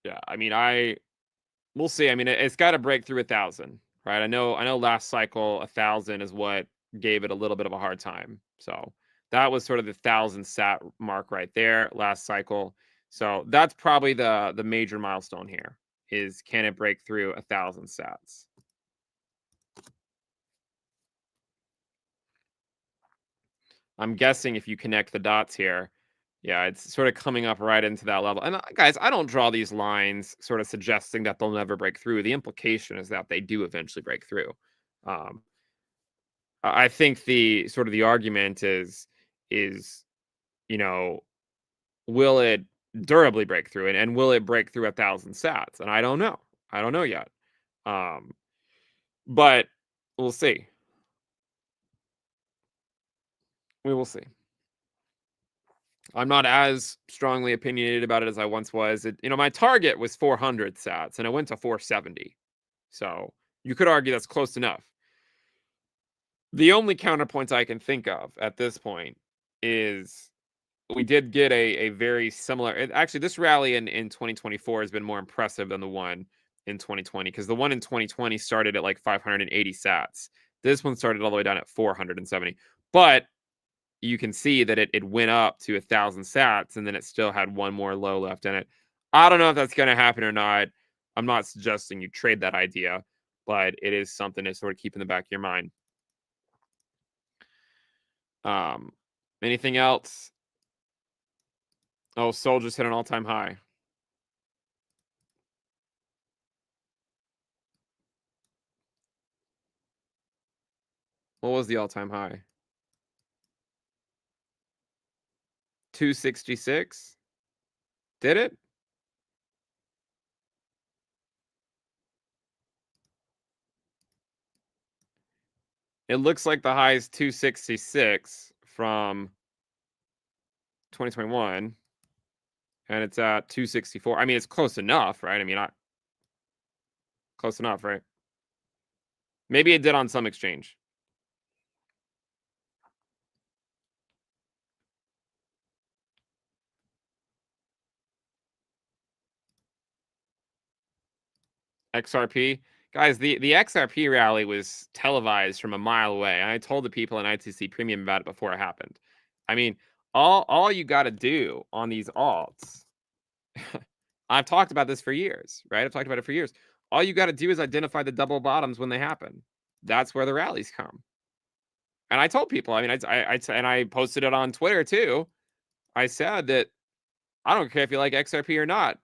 Yeah, I mean, we'll see. I mean, it's got to break through 1,000, right? I know. Last cycle, 1,000 is what gave it a little bit of a hard time. So that was sort of the 1,000 sat mark right there last cycle. So that's probably the major milestone here is can it break through 1,000 sats? I'm guessing if you connect the dots here, yeah, it's sort of coming up right into that level. And guys, I don't draw these lines sort of suggesting that they'll never break through. The implication is that they do eventually break through. Um, I think the sort of the argument is you know will it durably break through and will it break through 1,000 sats? And I don't know. I don't know yet. Um, but we'll see. We will see. I'm not as strongly opinionated about it as I once was. My target was 400 sats and it went to 470. So you could argue that's close enough. The only counterpoints I can think of at this point is we did get a very similar. Actually, this rally in 2024 has been more impressive than the one in 2020 because the one in 2020 started at like 580 sats. This one started all the way down at 470. But you can see that it went up to 1,000 sats and then it still had one more low left in it. I don't know if that's going to happen or not. I'm not suggesting you trade that idea, but it is something to sort of keep in the back of your mind. Um, Anything else? Oh, Sol just hit an all-time high. What was the all-time high? 266? Did it? It looks like the high is 266 from 2021, and it's at 264. I mean, it's close enough, right? I mean, close enough, right? Maybe it did on some exchange. XRP. Guys, the XRP rally was televised from a mile away. I told the people in ITC Premium about it before it happened. I mean, all you got to do on these alts, I've talked about this for years, right? I've talked about it for years. All you got to do is identify the double bottoms when they happen. That's where the rallies come. And I told people, I mean, and I posted it on Twitter too. I said that I don't care if you like XRP or not.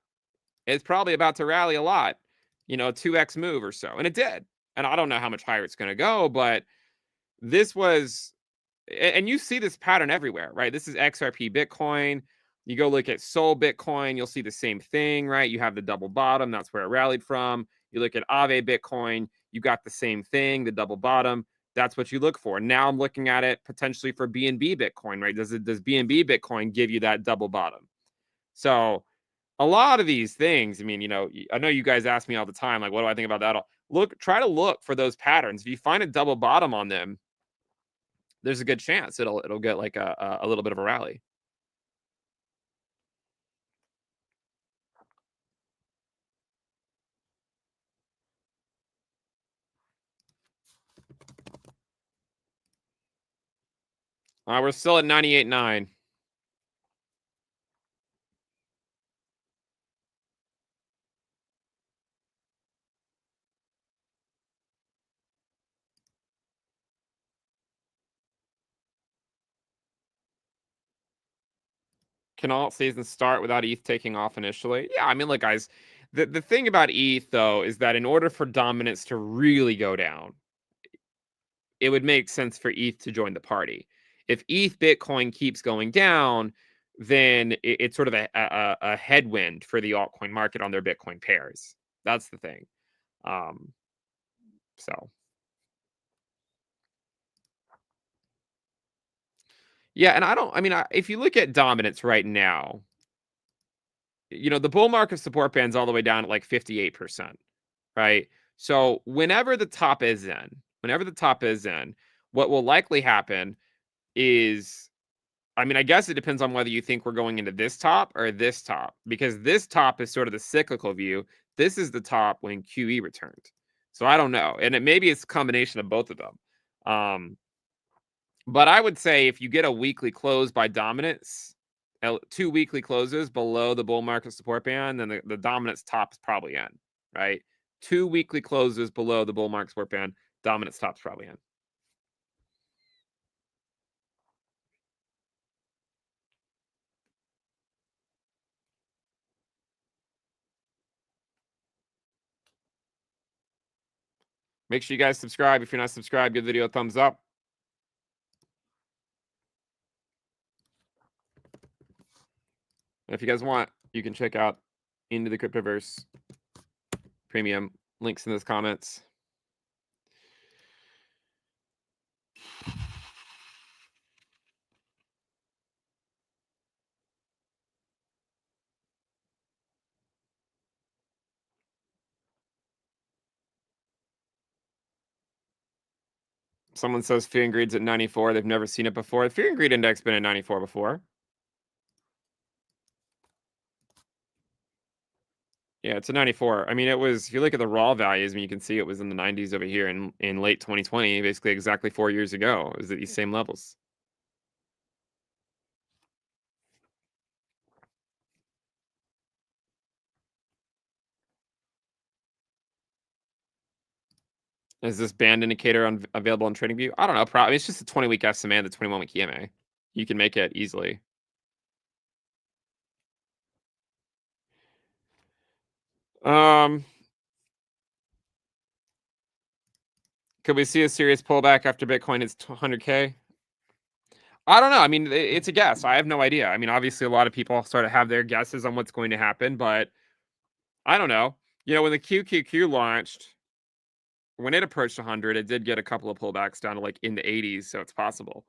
It's probably about to rally a lot, 2x move or so. And it did. And I don't know how much higher it's going to go, but this was, and you see this pattern everywhere, right? This is XRP Bitcoin. You go look at Sol Bitcoin, you'll see the same thing, right? You have the double bottom. That's where it rallied from. You look at Aave Bitcoin, you got the same thing, the double bottom. That's what you look for. Now I'm looking at it potentially for BNB Bitcoin, right? Does BNB Bitcoin give you that double bottom? So a lot of these things, I mean, I know you guys ask me all the time, like, what do I think about that? Try to look for those patterns. If you find a double bottom on them, there's a good chance it'll get like a little bit of a rally. We're still at 98.9. Can alt season start without ETH taking off initially? Yeah, I mean, look, guys, the thing about ETH though is that in order for dominance to really go down, it would make sense for ETH to join the party. If ETH Bitcoin keeps going down, then it's sort of a headwind for the altcoin market on their Bitcoin pairs. That's the thing. Um, so yeah, and I mean, if you look at dominance right now, the bull market support band's all the way down at like 58%, right? So whenever the top is in, what will likely happen is I mean, I guess it depends on whether you think we're going into this top or this top, because this top is sort of the cyclical view. This is the top when QE returned. So I don't know. And maybe it's a combination of both of them. Um, but I would say if you get a weekly close by dominance, 2 weekly closes below the bull market support band, then the dominance top is probably in, right? 2 weekly closes below the bull market support band, dominance top's probably in. Make sure you guys subscribe. If you're not subscribed, give the video a thumbs up. And if you guys want, you can check out Into the Cryptoverse Premium. Links in the comments. Someone says Fear and Greed's at 94. They've never seen it before. The Fear and Greed index been at 94 before. Yeah, it's a 94. I mean, it was, if you look at the raw values, I mean, you can see it was in the 90s over here in late 2020, basically exactly 4 years ago. It was at these same levels. Is this band indicator available on TradingView? I don't know. Probably it's just a 20-week SMA and the 21-week EMA. You can make it easily. Could we see a serious pullback after Bitcoin hits 100K? I don't know. I mean, it's a guess. I have no idea. I mean, obviously, a lot of people sort of have their guesses on what's going to happen, but I don't know. You know, when the QQQ launched, when it approached 100, it did get a couple of pullbacks down to like in the 80s, so it's possible.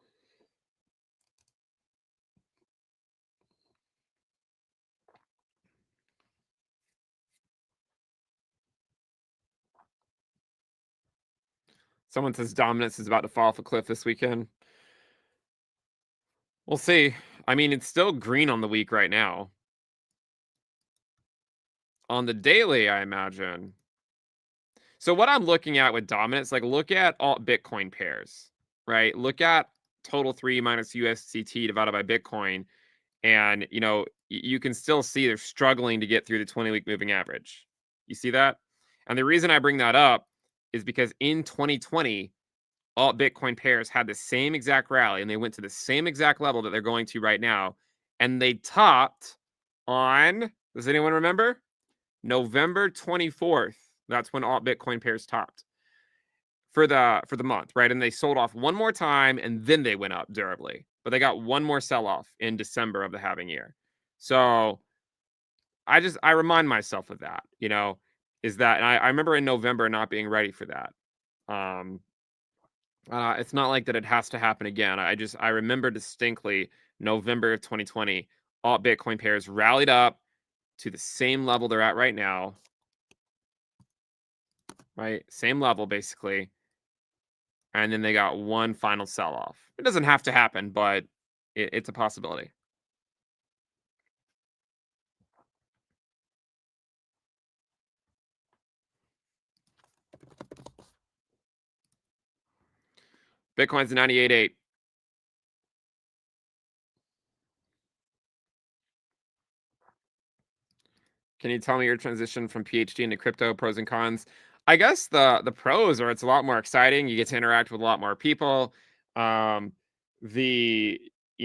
Someone says dominance is about to fall off a cliff this weekend. We'll see. I mean, it's still green on the week right now. On the daily, I imagine. So what I'm looking at with dominance, like look at all Bitcoin pairs, right? Look at total 3 minus USDT divided by Bitcoin. And, you know, you can still see they're struggling to get through the 20-week moving average. You see that? And the reason I bring that up is because in 2020, all Bitcoin pairs had the same exact rally and they went to the same exact level that they're going to right now. And they topped on, does anyone remember? November 24th. That's when all Bitcoin pairs topped for the month, right? And they sold off one more time and then they went up durably. But they got one more sell-off in December of the halving year. So I remind myself of that, you know, is that, and I remember in November not being ready for that. It's not like that it has to happen again. I remember distinctly November of 2020, all Bitcoin pairs rallied up to the same level they're at right now. Right? Same level basically. And then they got one final sell off. It doesn't have to happen, but it's a possibility. Bitcoin's 98.8. Can you tell me your transition from PhD into crypto, pros and cons? I guess the pros are it's a lot more exciting. You get to interact with a lot more people. The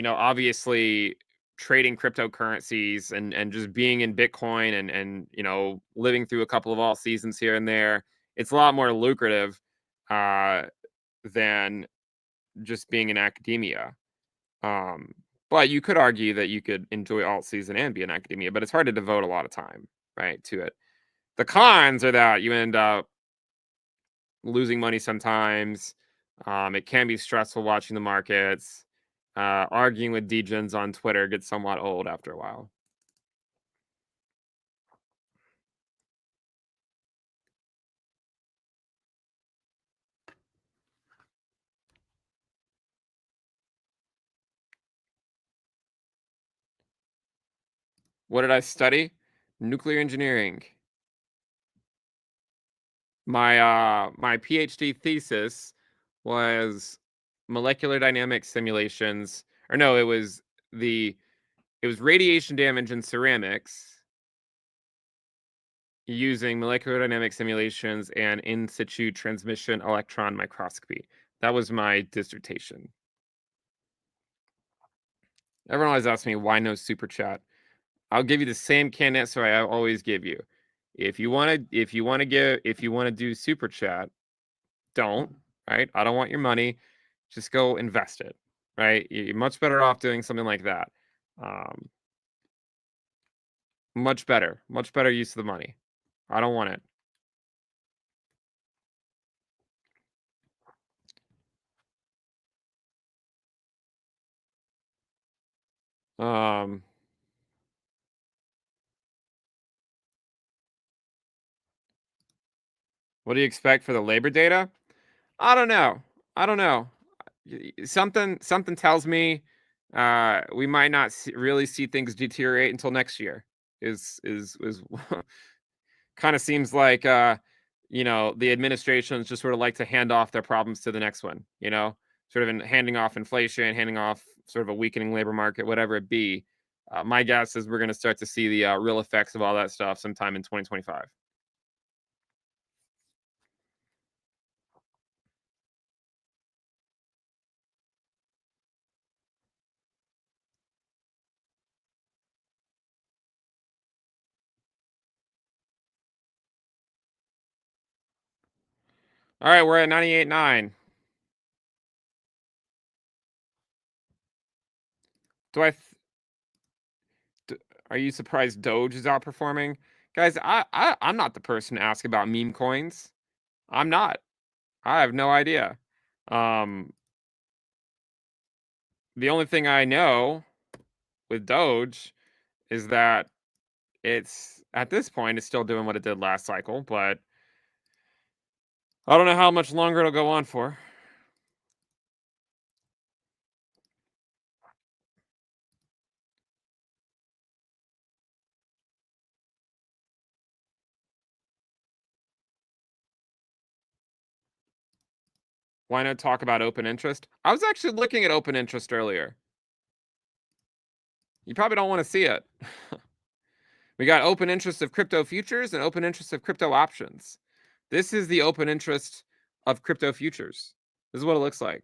obviously trading cryptocurrencies and just being in Bitcoin and living through a couple of alt seasons here and there. It's a lot more lucrative than just being in academia. Um, but you could argue that you could enjoy alt season and be in academia, but it's hard to devote a lot of time, right, to it. The cons are that you end up losing money sometimes. It can be stressful watching the markets. Arguing with degens on Twitter gets somewhat old after a while. What did I study? Nuclear engineering. My PhD thesis was molecular dynamics simulations, or no, it was radiation damage in ceramics using molecular dynamics simulations and in situ transmission electron microscopy. That was my dissertation. Everyone always asks me why no super chat. I'll give you the same canned answer I always give you. If you want to do super chat, don't, right? I don't want your money. Just go invest it, right? You're much better off doing something like that. Much better use of the money. I don't want it. What do you expect for the labor data? I don't know. Something tells me we might not really see things deteriorate until next year. Is kind of seems like the administrations just sort of like to hand off their problems to the next one, sort of in handing off inflation, handing off sort of a weakening labor market, whatever it be. My guess is we're going to start to see the real effects of all that stuff sometime in 2025. All right, we're at 98.9. Are you surprised Doge is outperforming? Guys, I'm not the person to ask about meme coins. I'm not. I have no idea. The only thing I know with Doge is that it's at this point it's still doing what it did last cycle, but I don't know how much longer it'll go on for. Why not talk about open interest? I was actually looking at open interest earlier. You probably don't want to see it. We got open interest of crypto futures and open interest of crypto options. This is the open interest of crypto futures. This is what it looks like.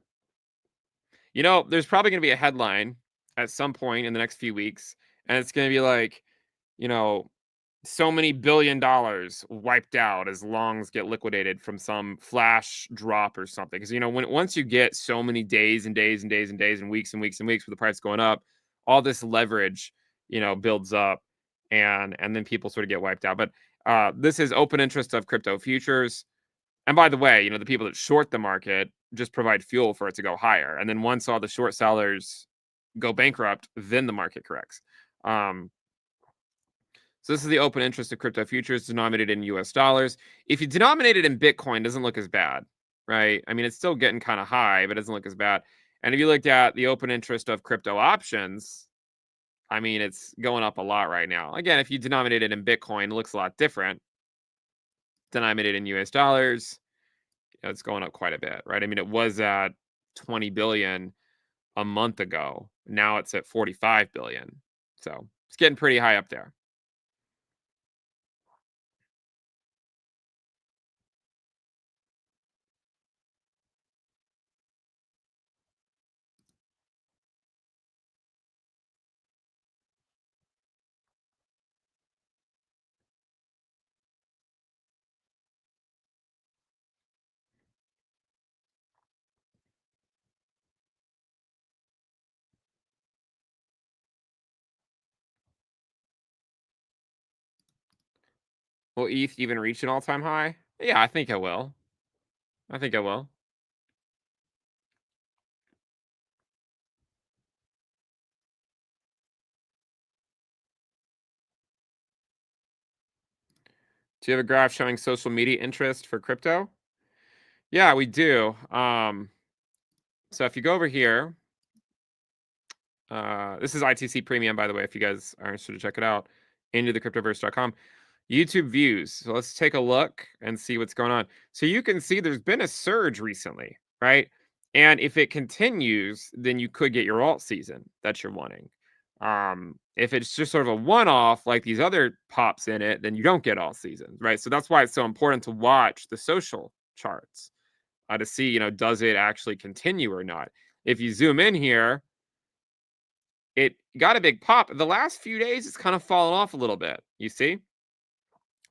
There's probably going to be a headline at some point in the next few weeks, and it's going to be like, so many $1 billion wiped out as longs get liquidated from some flash drop or something. Because once you get so many days and days and days and days and weeks and weeks and weeks with the price going up, all this leverage, builds up, and then people sort of get wiped out. But this is open interest of crypto futures. And by the way, the people that short the market just provide fuel for it to go higher. And then once all the short sellers go bankrupt, then the market corrects. So this is the open interest of crypto futures denominated in US dollars. If you denominate it in Bitcoin, it doesn't look as bad, right? I mean, it's still getting kind of high, but it doesn't look as bad. And if you looked at the open interest of crypto options, I mean, it's going up a lot right now. Again, if you denominate it in Bitcoin, it looks a lot different. Denominated in US dollars, it's going up quite a bit, right? I mean, it was at 20 billion a month ago. Now it's at 45 billion. So it's getting pretty high up there. Will ETH even reach an all-time high? Yeah, I think it will. I think it will. Do you have a graph showing social media interest for crypto? Yeah, we do. So if you go over here, this is ITC Premium, by the way, if you guys are interested to check it out. into the cryptoverse.com. YouTube views. So let's take a look and see what's going on. So you can see there's been a surge recently, right? And if it continues, then you could get your alt season that you're wanting. If it's just sort of a one-off like these other pops in it, then you don't get all seasons, right? So that's why it's so important to watch the social charts to see, does it actually continue or not? If you zoom in here, it got a big pop. The last few days, it's kind of fallen off a little bit. You see?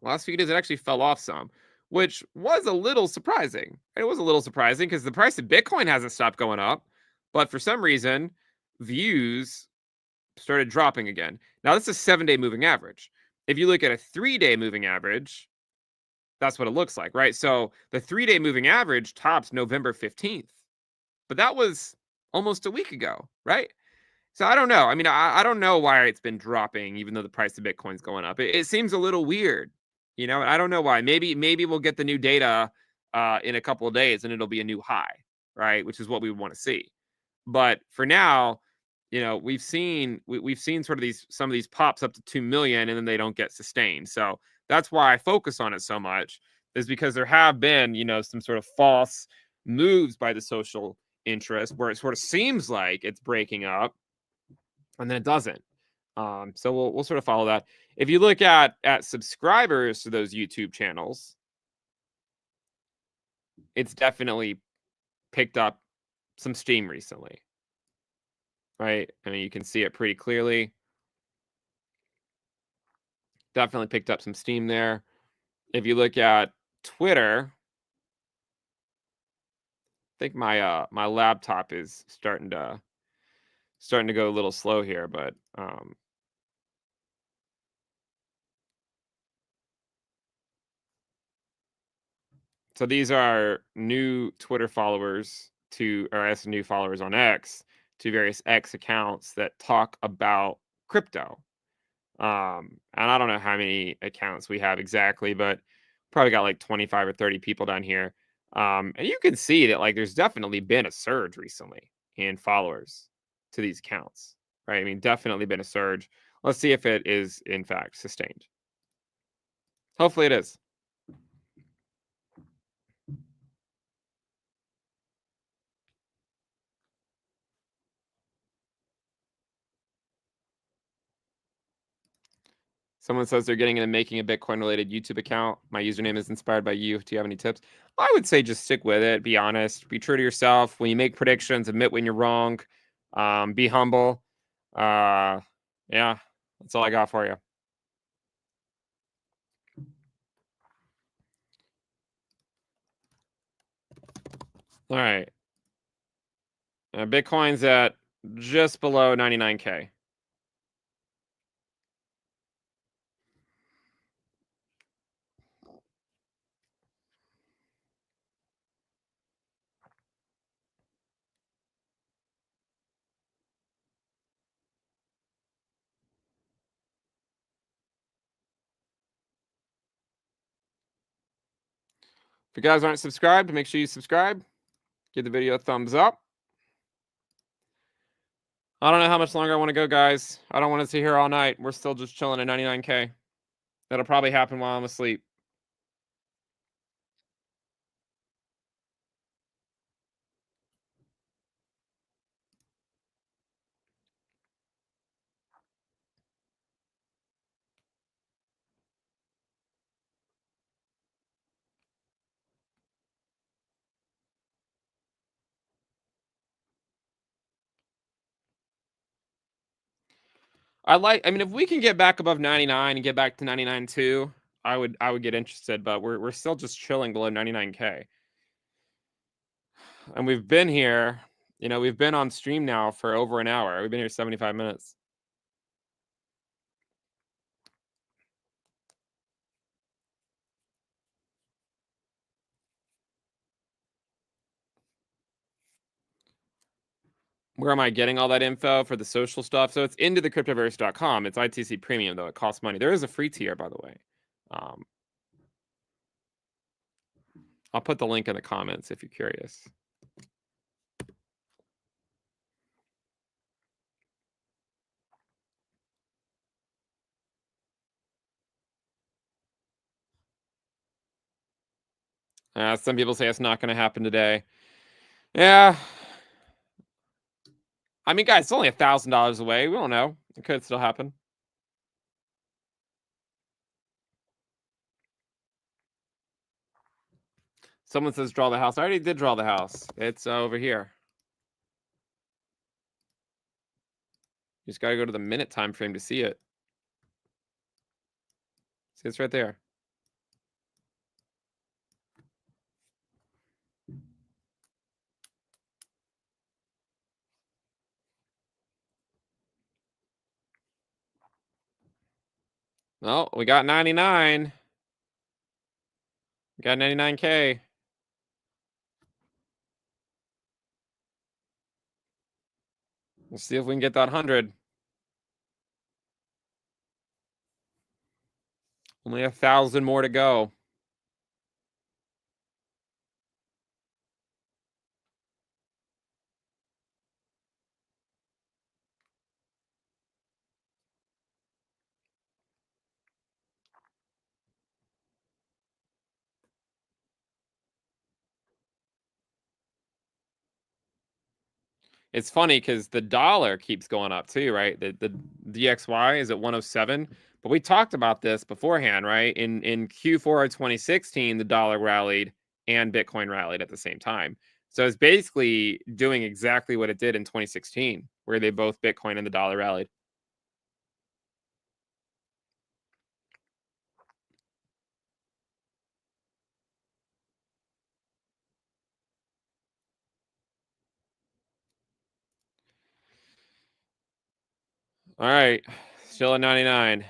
Last few days, it actually fell off some, which was a little surprising. It was a little surprising because the price of Bitcoin hasn't stopped going up, but for some reason, views started dropping again. Now, this is a 7-day moving average. If you look at a 3-day moving average, that's what it looks like, right? So the 3-day moving average tops November 15th, but that was almost a week ago, right? So I don't know. I mean, I don't know why it's been dropping, even though the price of Bitcoin's going up. It seems a little weird, and I don't know why. Maybe we'll get the new data in a couple of days, and it'll be a new high, right? Which is what we want to see. But for now, we've seen sort of some of these pops up to 2 million, and then they don't get sustained. So that's why I focus on it so much, is because there have been some sort of false moves by the social interest where it sort of seems like it's breaking up and then it doesn't. So we'll sort of follow that. If you look at subscribers to those YouTube channels, it's definitely picked up some steam recently, right? I mean, you can see it pretty clearly. Definitely picked up some steam there. If you look at Twitter, I think my laptop is starting to go a little slow here, but so these are new Twitter followers new followers on X to various X accounts that talk about crypto. And I don't know how many accounts we have exactly, but probably got like 25 or 30 people down here. And you can see that like there's definitely been a surge recently in followers to these accounts, right? I mean, definitely been a surge. Let's see if it is in fact sustained. Hopefully it is. Someone says they're getting into making a Bitcoin related YouTube account. My username is inspired by you. Do you have any tips? I would say just stick with it. Be honest. Be true to yourself. When you make predictions, admit when you're wrong. Be humble. Yeah, that's all I got for you. All right. Bitcoin's at just below 99K. If you guys aren't subscribed, make sure you subscribe. Give the video a thumbs up. I don't know how much longer I want to go, guys. I don't want to sit here all night. We're still just chilling at 99K. That'll probably happen while I'm asleep. I mean, if we can get back above 99 and get back to 99.2, I would get interested, but we're still just chilling below 99K. And we've been here, we've been on stream now for over an hour. We've been here 75 minutes. Where am I getting all that info for the social stuff? So it's into the cryptoverse.com. It's ITC premium, though. It costs money. There is a free tier, by the way. I'll put the link in the comments if you're curious. Some people say it's not going to happen today. Yeah. I mean, guys, it's only $1,000 away. We don't know. It could still happen. Someone says draw the house. I already did draw the house. It's over here. You just got to go to the minute time frame to see it. See, it's right there. Oh, we got 99. We got 99K. We'll see if we can get that 100. Only 1,000 more to go. It's funny because the dollar keeps going up too, right? The DXY is at 107. But we talked about this beforehand, right? In Q4 of 2016, the dollar rallied and Bitcoin rallied at the same time. So it's basically doing exactly what it did in 2016, where they both Bitcoin and the dollar rallied. All right, still at 99.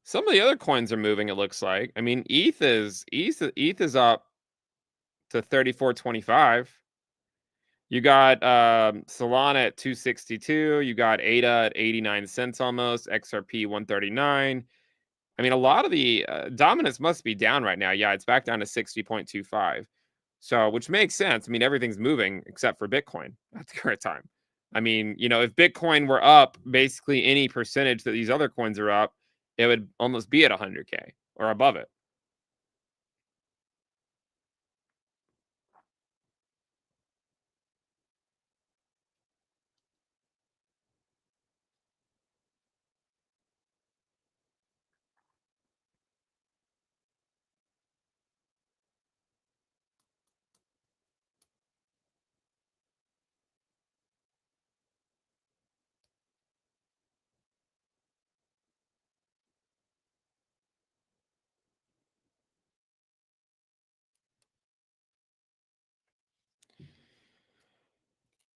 Some of the other coins are moving, it looks like. I mean, ETH is up to 34.25. You got Solana at 262. You got ADA at 89 cents almost. XRP 139. I mean, a lot of the dominance must be down right now. Yeah, it's back down to 60.25. So, which makes sense. I mean, everything's moving except for Bitcoin at the current time. I mean, if Bitcoin were up basically any percentage that these other coins are up, it would almost be at 100K or above it.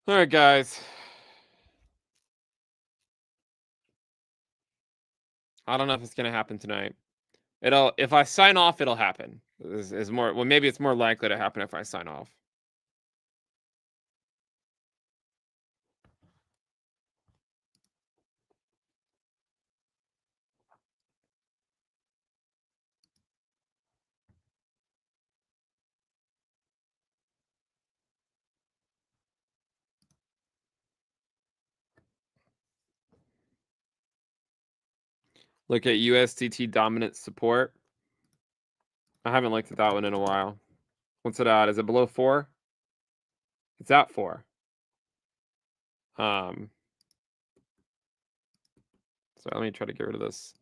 All right, guys. I don't know if it's going to happen tonight. If I sign off, it'll happen. Is more, well, maybe it's more likely to happen if I sign off. Look at USDT dominant support. I haven't looked at that one in a while. What's it at? Is it below 4? It's at 4. So let me try to get rid of this.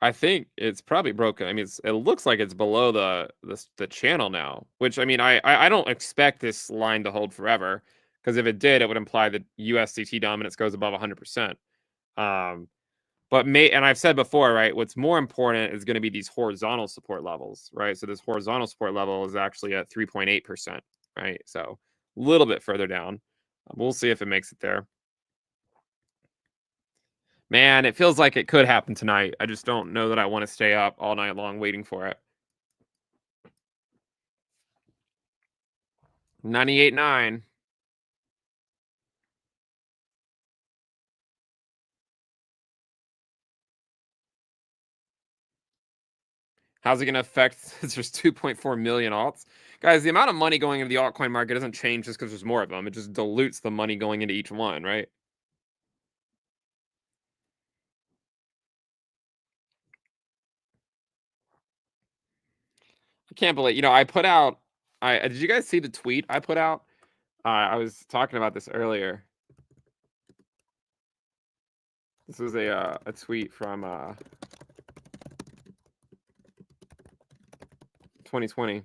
I think it's probably broken. I mean, it looks like it's below the channel now, which, I mean, I don't expect this line to hold forever, because if it did, it would imply that USDT dominance goes above 100%. But and I've said before, right, what's more important is going to be these horizontal support levels, right? So this horizontal support level is actually at 3.8%, right? So a little bit further down. We'll see if it makes it there. Man, it feels like it could happen tonight. I just don't know that I want to stay up all night long waiting for it. 98.9. How's it going to affect? There's 2.4 million alts. Guys, the amount of money going into the altcoin market doesn't change just because there's more of them. It just dilutes the money going into each one, right? can't believe, I put out. I did you guys see the tweet I put out? I was talking about this earlier. This was a tweet from 2020.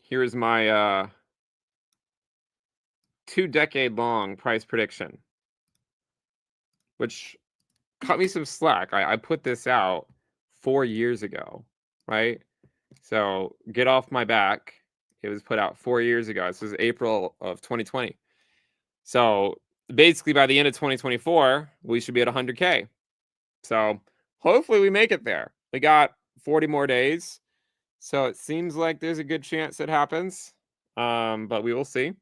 Here is my 2-decade-long price prediction, which cut me some slack. I put this out 4 years ago, right? So get off my back. It was put out 4 years ago. This was April of 2020. So basically, by the end of 2024, we should be at 100K. So hopefully we make it there. We got 40 more days. So it seems like there's a good chance it happens. But we will see.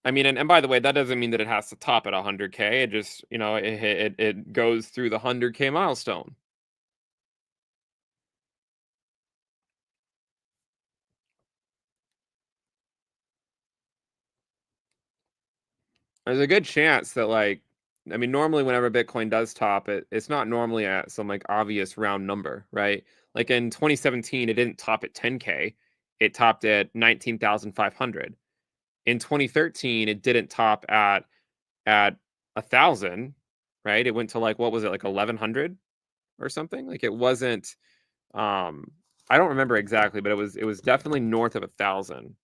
I mean, and by the way, that doesn't mean that it has to top at 100K. It just, it goes through the 100K milestone. There's a good chance that, like, I mean, normally whenever Bitcoin does top, it's not normally at some like obvious round number, right? Like in 2017, it didn't top at 10K. It topped at 19,500. In 2013, it didn't top at 1,000, right? It went to, like, what was it, like 1,100 or something? Like, it wasn't. I don't remember exactly, but it was definitely north of 1,000.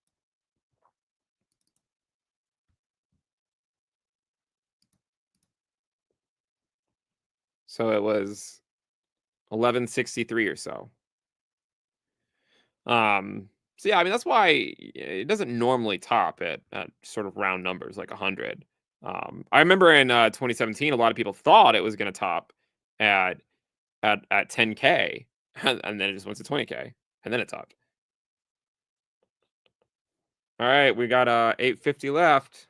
So it was 1163 or so. So yeah, I mean, that's why it doesn't normally top at sort of round numbers like 100. I remember in 2017, a lot of people thought it was going to top at at 10K, and then it just went to 20K, and then it topped. All right, we got 850 left.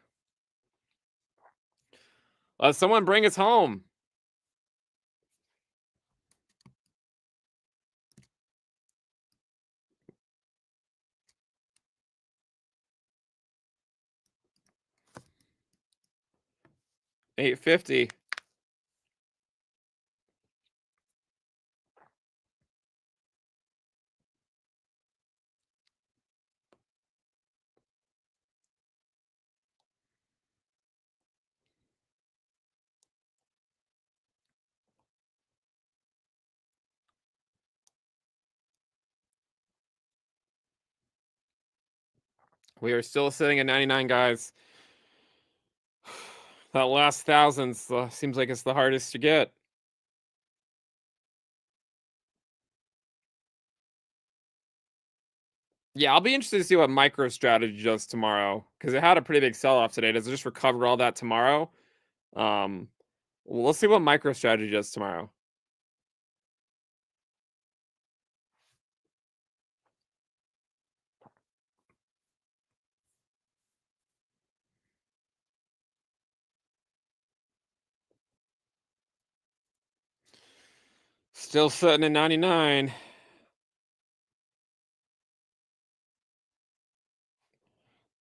Someone bring us home. $850. We are still sitting at 99, guys. That last thousand seems like it's the hardest to get. Yeah, I'll be interested to see what MicroStrategy does tomorrow, because it had a pretty big sell-off today. Does it just recover all that tomorrow? Um, we'll see what MicroStrategy does tomorrow. Still sitting at 99.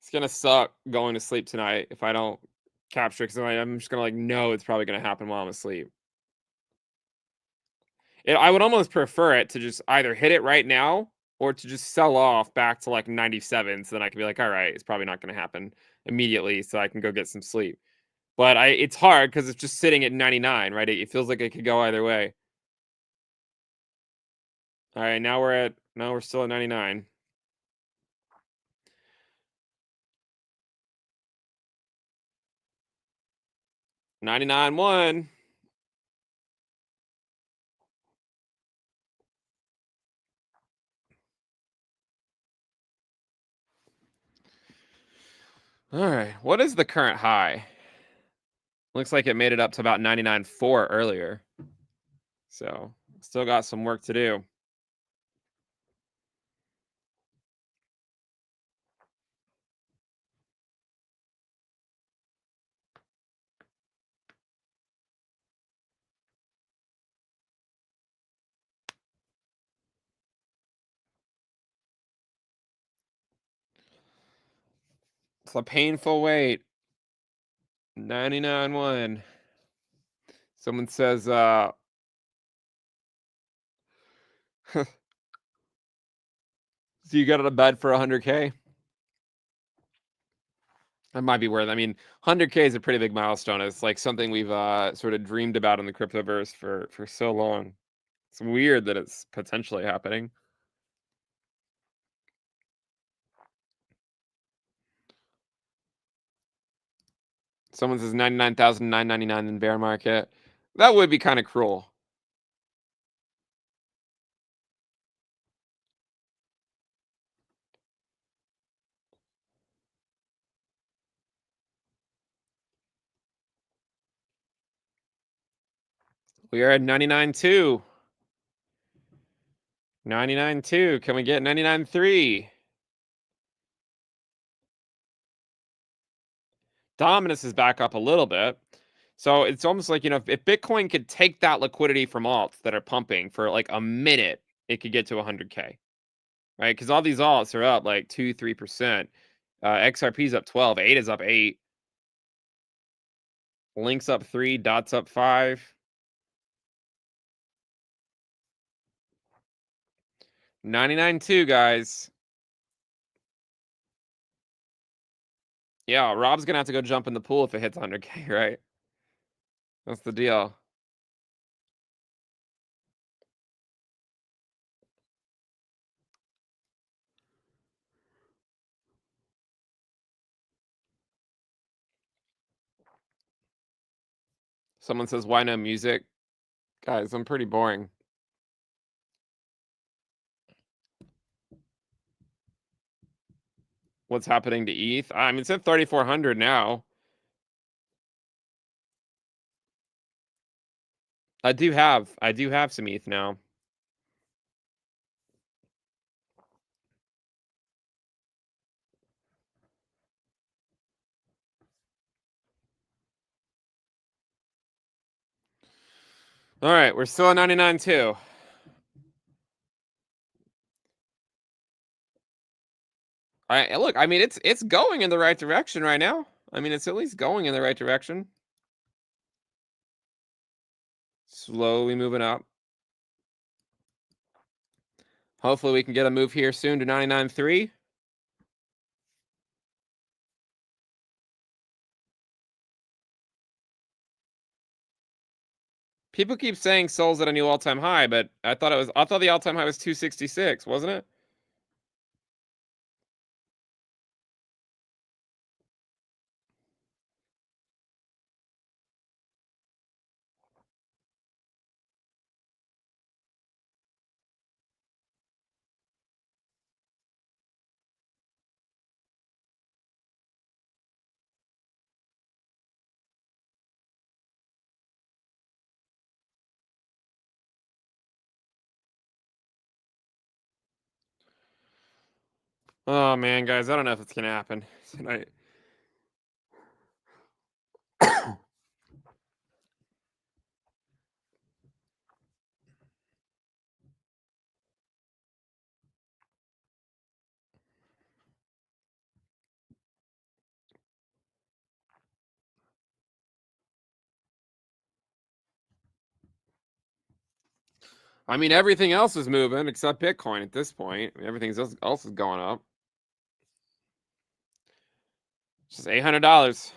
It's gonna suck going to sleep tonight if I don't capture, because I'm just gonna, like, know it's probably gonna happen while I'm asleep. I would almost prefer it to just either hit it right now or to just sell off back to like 97, so then I can be like, all right, it's probably not going to happen immediately, so I can go get some sleep. But it's hard because it's just sitting at 99, right? It feels like it could go either way. All right, now we're still at 99. 99.1. All right, what is the current high? Looks like it made it up to about 99.4 earlier. So still got some work to do. It's a painful wait. 99.1. Someone says, so you got to bet for 100K? That might be worth. I mean, 100K is a pretty big milestone. It's like something we've sort of dreamed about in the cryptoverse for so long. It's weird that it's potentially happening. Someone says 99,999 in bear market. That would be kind of cruel. We are at 99.2. 99.2. Can we get 99.3? Dominance is back up a little bit. So it's almost like, if Bitcoin could take that liquidity from alts that are pumping for like a minute, it could get to 100K, right? Because all these alts are up like 2-3%. XRP's up 12. 8 is up 8. Link's up 3. Dot's up 5. 99.2, guys. Yeah, Rob's gonna have to go jump in the pool if it hits 100K, right? That's the deal. Someone says, why no music? Guys, I'm pretty boring. What's happening to ETH? I mean, it's at 3,400 now. I do have some ETH now. All right, we're still at 99.2. Look, I mean, it's going in the right direction right now. I mean, it's at least going in the right direction. Slowly moving up. Hopefully we can get a move here soon to 99.3. People keep saying Sol's at a new all-time high, but I thought the all-time high was 266, wasn't it? Oh man, guys, I don't know if it's gonna happen tonight. I mean, everything else is moving except Bitcoin at this point. I mean, everything else is going up. It's just $800.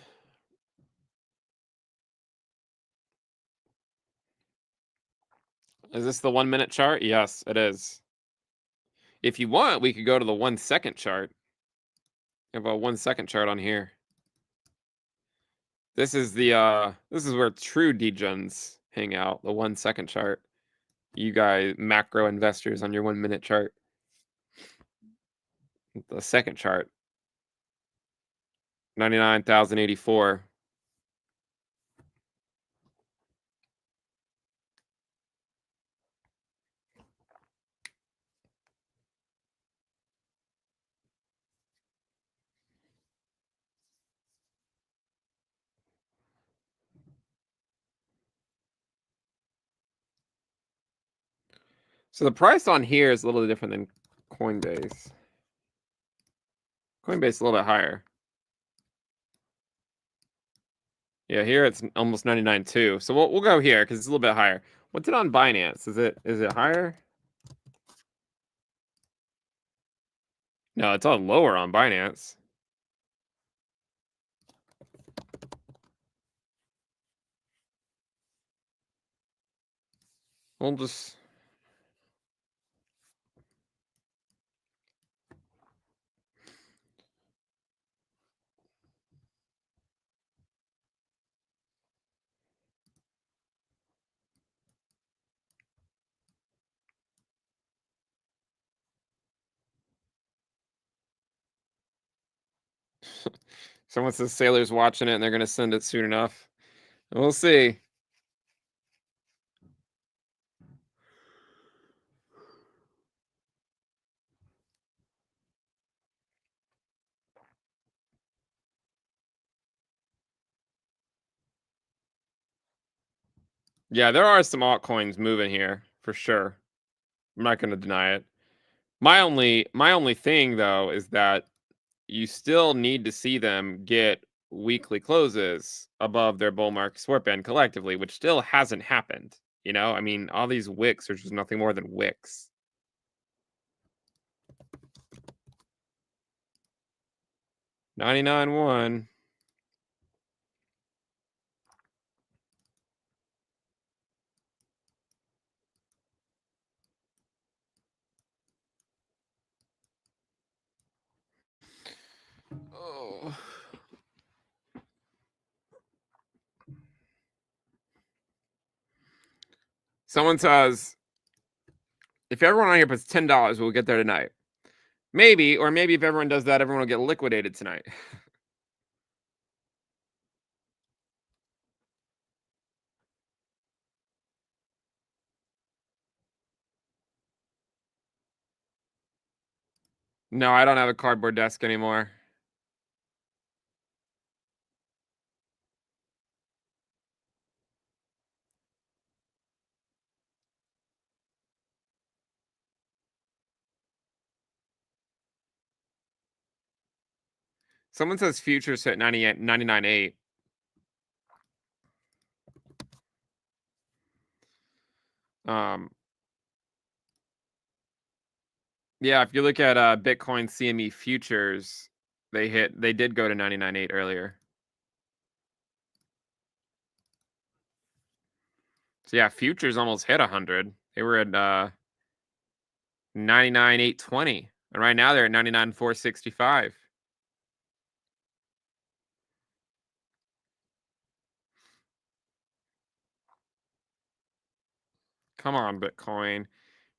Is this the 1 minute chart? Yes, it is. If you want, we could go to the 1 second chart. I have a 1 second chart on here. This is where true degens hang out, the 1 second chart. You guys, macro investors on your 1 minute chart. The second chart. 99,084. So the price on here is a little different than Coinbase. Coinbase is a little bit higher. Yeah, here it's almost 99 too. So we'll go here because it's a little bit higher. What's it on Binance? Is it higher? No, it's on lower on Binance. We'll just someone says Sailor's watching it and they're gonna send it soon enough. We'll see. Yeah, there are some altcoins moving here for sure. I'm not gonna deny it. My only thing though is that you still need to see them get weekly closes above their bull market support band collectively, which still hasn't happened. I mean, all these wicks are just nothing more than wicks. 99.1. Oh. Someone says, if everyone on here puts $10, we'll get there tonight. Maybe, or maybe if everyone does that, everyone will get liquidated tonight. No, I don't have a cardboard desk anymore. Someone says futures hit 99.8. Yeah, if you look at Bitcoin CME futures, they did go to 99.8 earlier. So yeah, futures almost hit 100. They were at 99.820, and right now they're at 99.465. Come on, Bitcoin.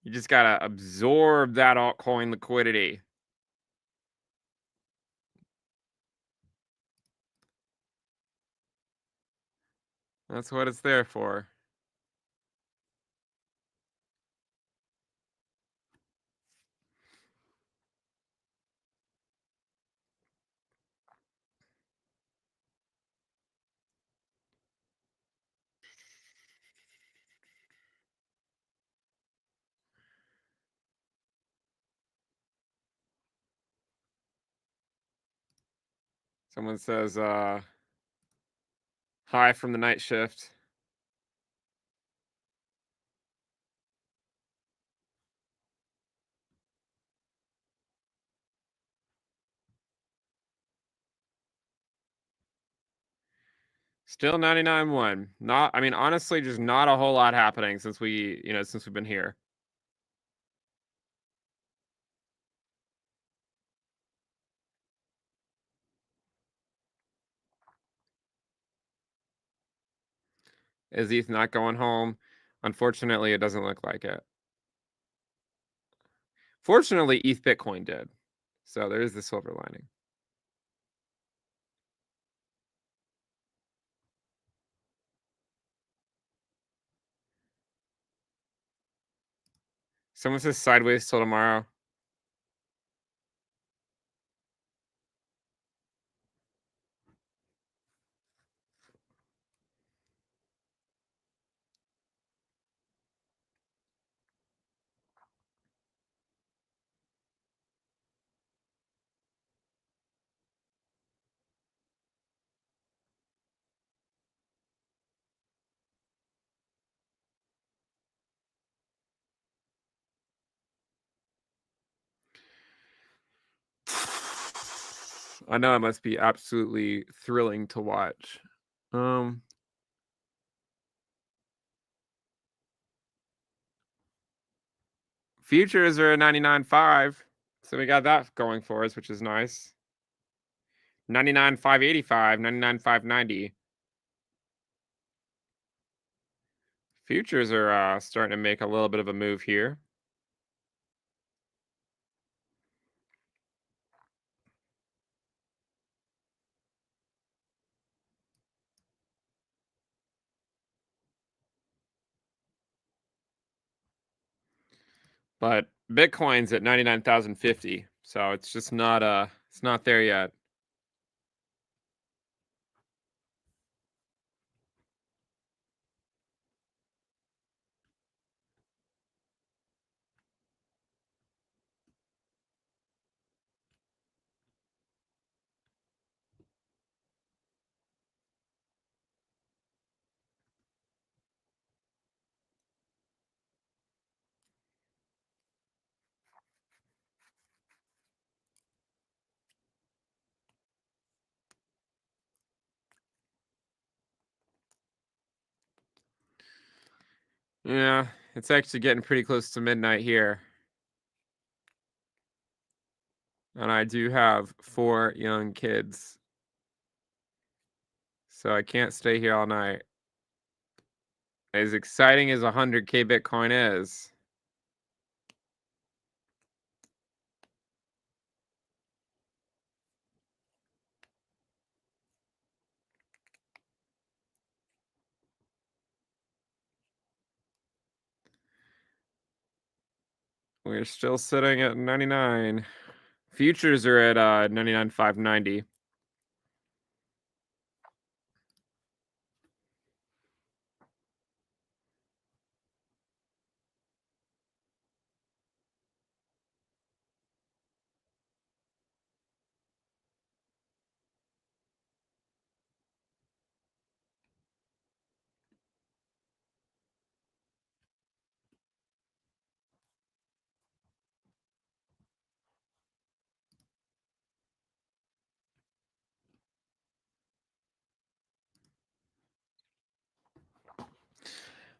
You just gotta absorb that altcoin liquidity. That's what it's there for. Someone says hi from the night shift. Still 99.1. Not, I mean, honestly, just not a whole lot happening since since we've been here. Is ETH not going home? Unfortunately, it doesn't look like it. Fortunately, ETH Bitcoin did. So there is the silver lining. Someone says sideways till tomorrow. I know it must be absolutely thrilling to watch. Futures are at 99.5, so we got that going for us, which is nice. 99.585, 99.590. Futures are starting to make a little bit of a move here. But Bitcoin's at 99,050, so it's just not it's not there yet. Yeah, it's actually getting pretty close to midnight here. And I do have 4 young kids, so I can't stay here all night. As exciting as 100K Bitcoin is, we're still sitting at 99. Futures are at 99,590.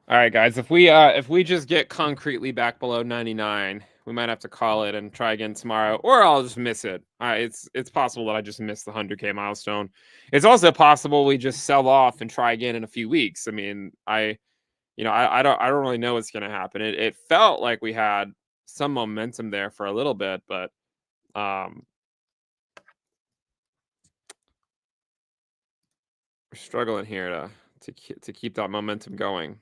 All right, guys. If we just get concretely back below 99, we might have to call it and try again tomorrow, or I'll just miss it. It's possible that I just missed the 100K milestone. It's also possible we just sell off and try again in a few weeks. I mean, I don't really know what's gonna happen. It felt like we had some momentum there for a little bit, but um, we're struggling here to keep that momentum going.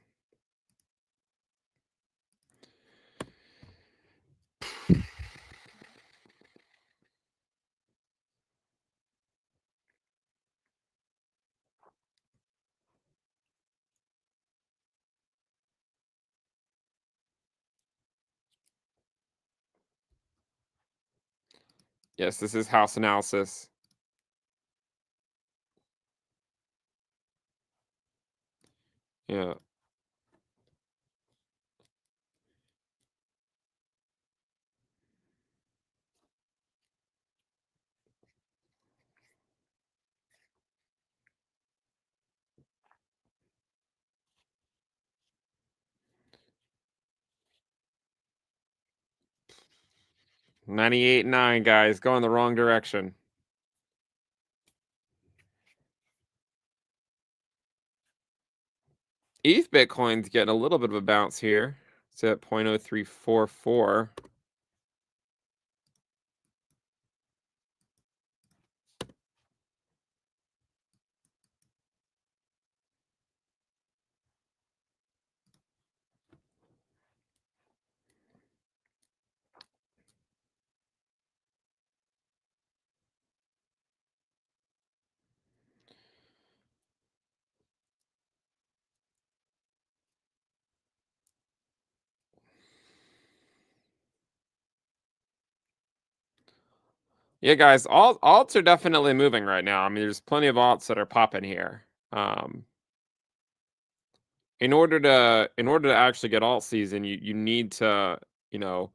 Yes, this is house analysis. Yeah. 98.9, guys, going the wrong direction. ETH Bitcoin's getting a little bit of a bounce here. It's at 0.0344. Yeah, guys, alts are definitely moving right now. I mean, there's plenty of alts that are popping here. In order to actually get alt season, you need to, you know,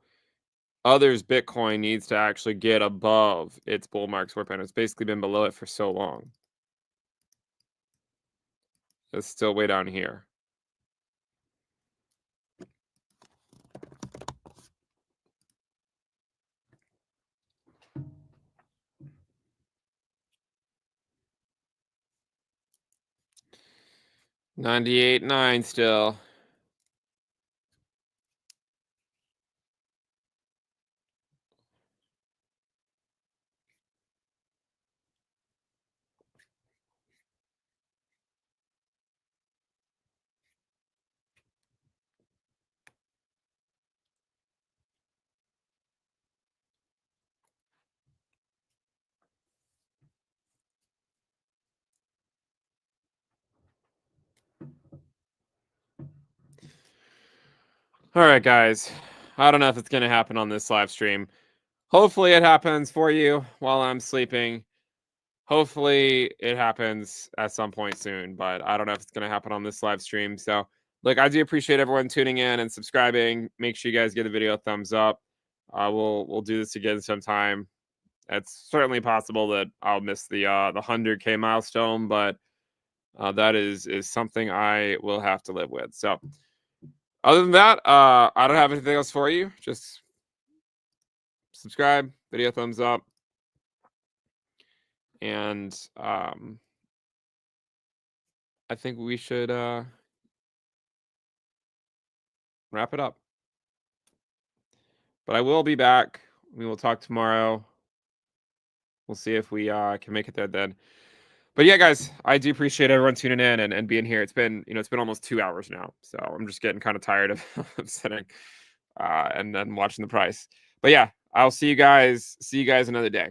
others Bitcoin needs to actually get above its bull mark support band. It's basically been below it for so long. It's still way down here. $98.9 still. All right, guys. I don't know if it's going to happen on this live stream. Hopefully it happens for you while I'm sleeping. Hopefully it happens at some point soon, but I don't know if it's going to happen on this live stream. So, look, I do appreciate everyone tuning in and subscribing. Make sure you guys give the video a thumbs up. We'll do this again sometime. It's certainly possible that I'll miss the 100K milestone, but that is something I will have to live with. So, other than that, I don't have anything else for you. Just subscribe, video thumbs up, and I think we should wrap it up. But I will be back. We will talk tomorrow. We'll see if we can make it there then. But yeah, guys, I do appreciate everyone tuning in and being here. It's been, it's been almost 2 hours now. So I'm just getting kind of tired of, of sitting and then watching the price. But yeah, I'll see you guys another day.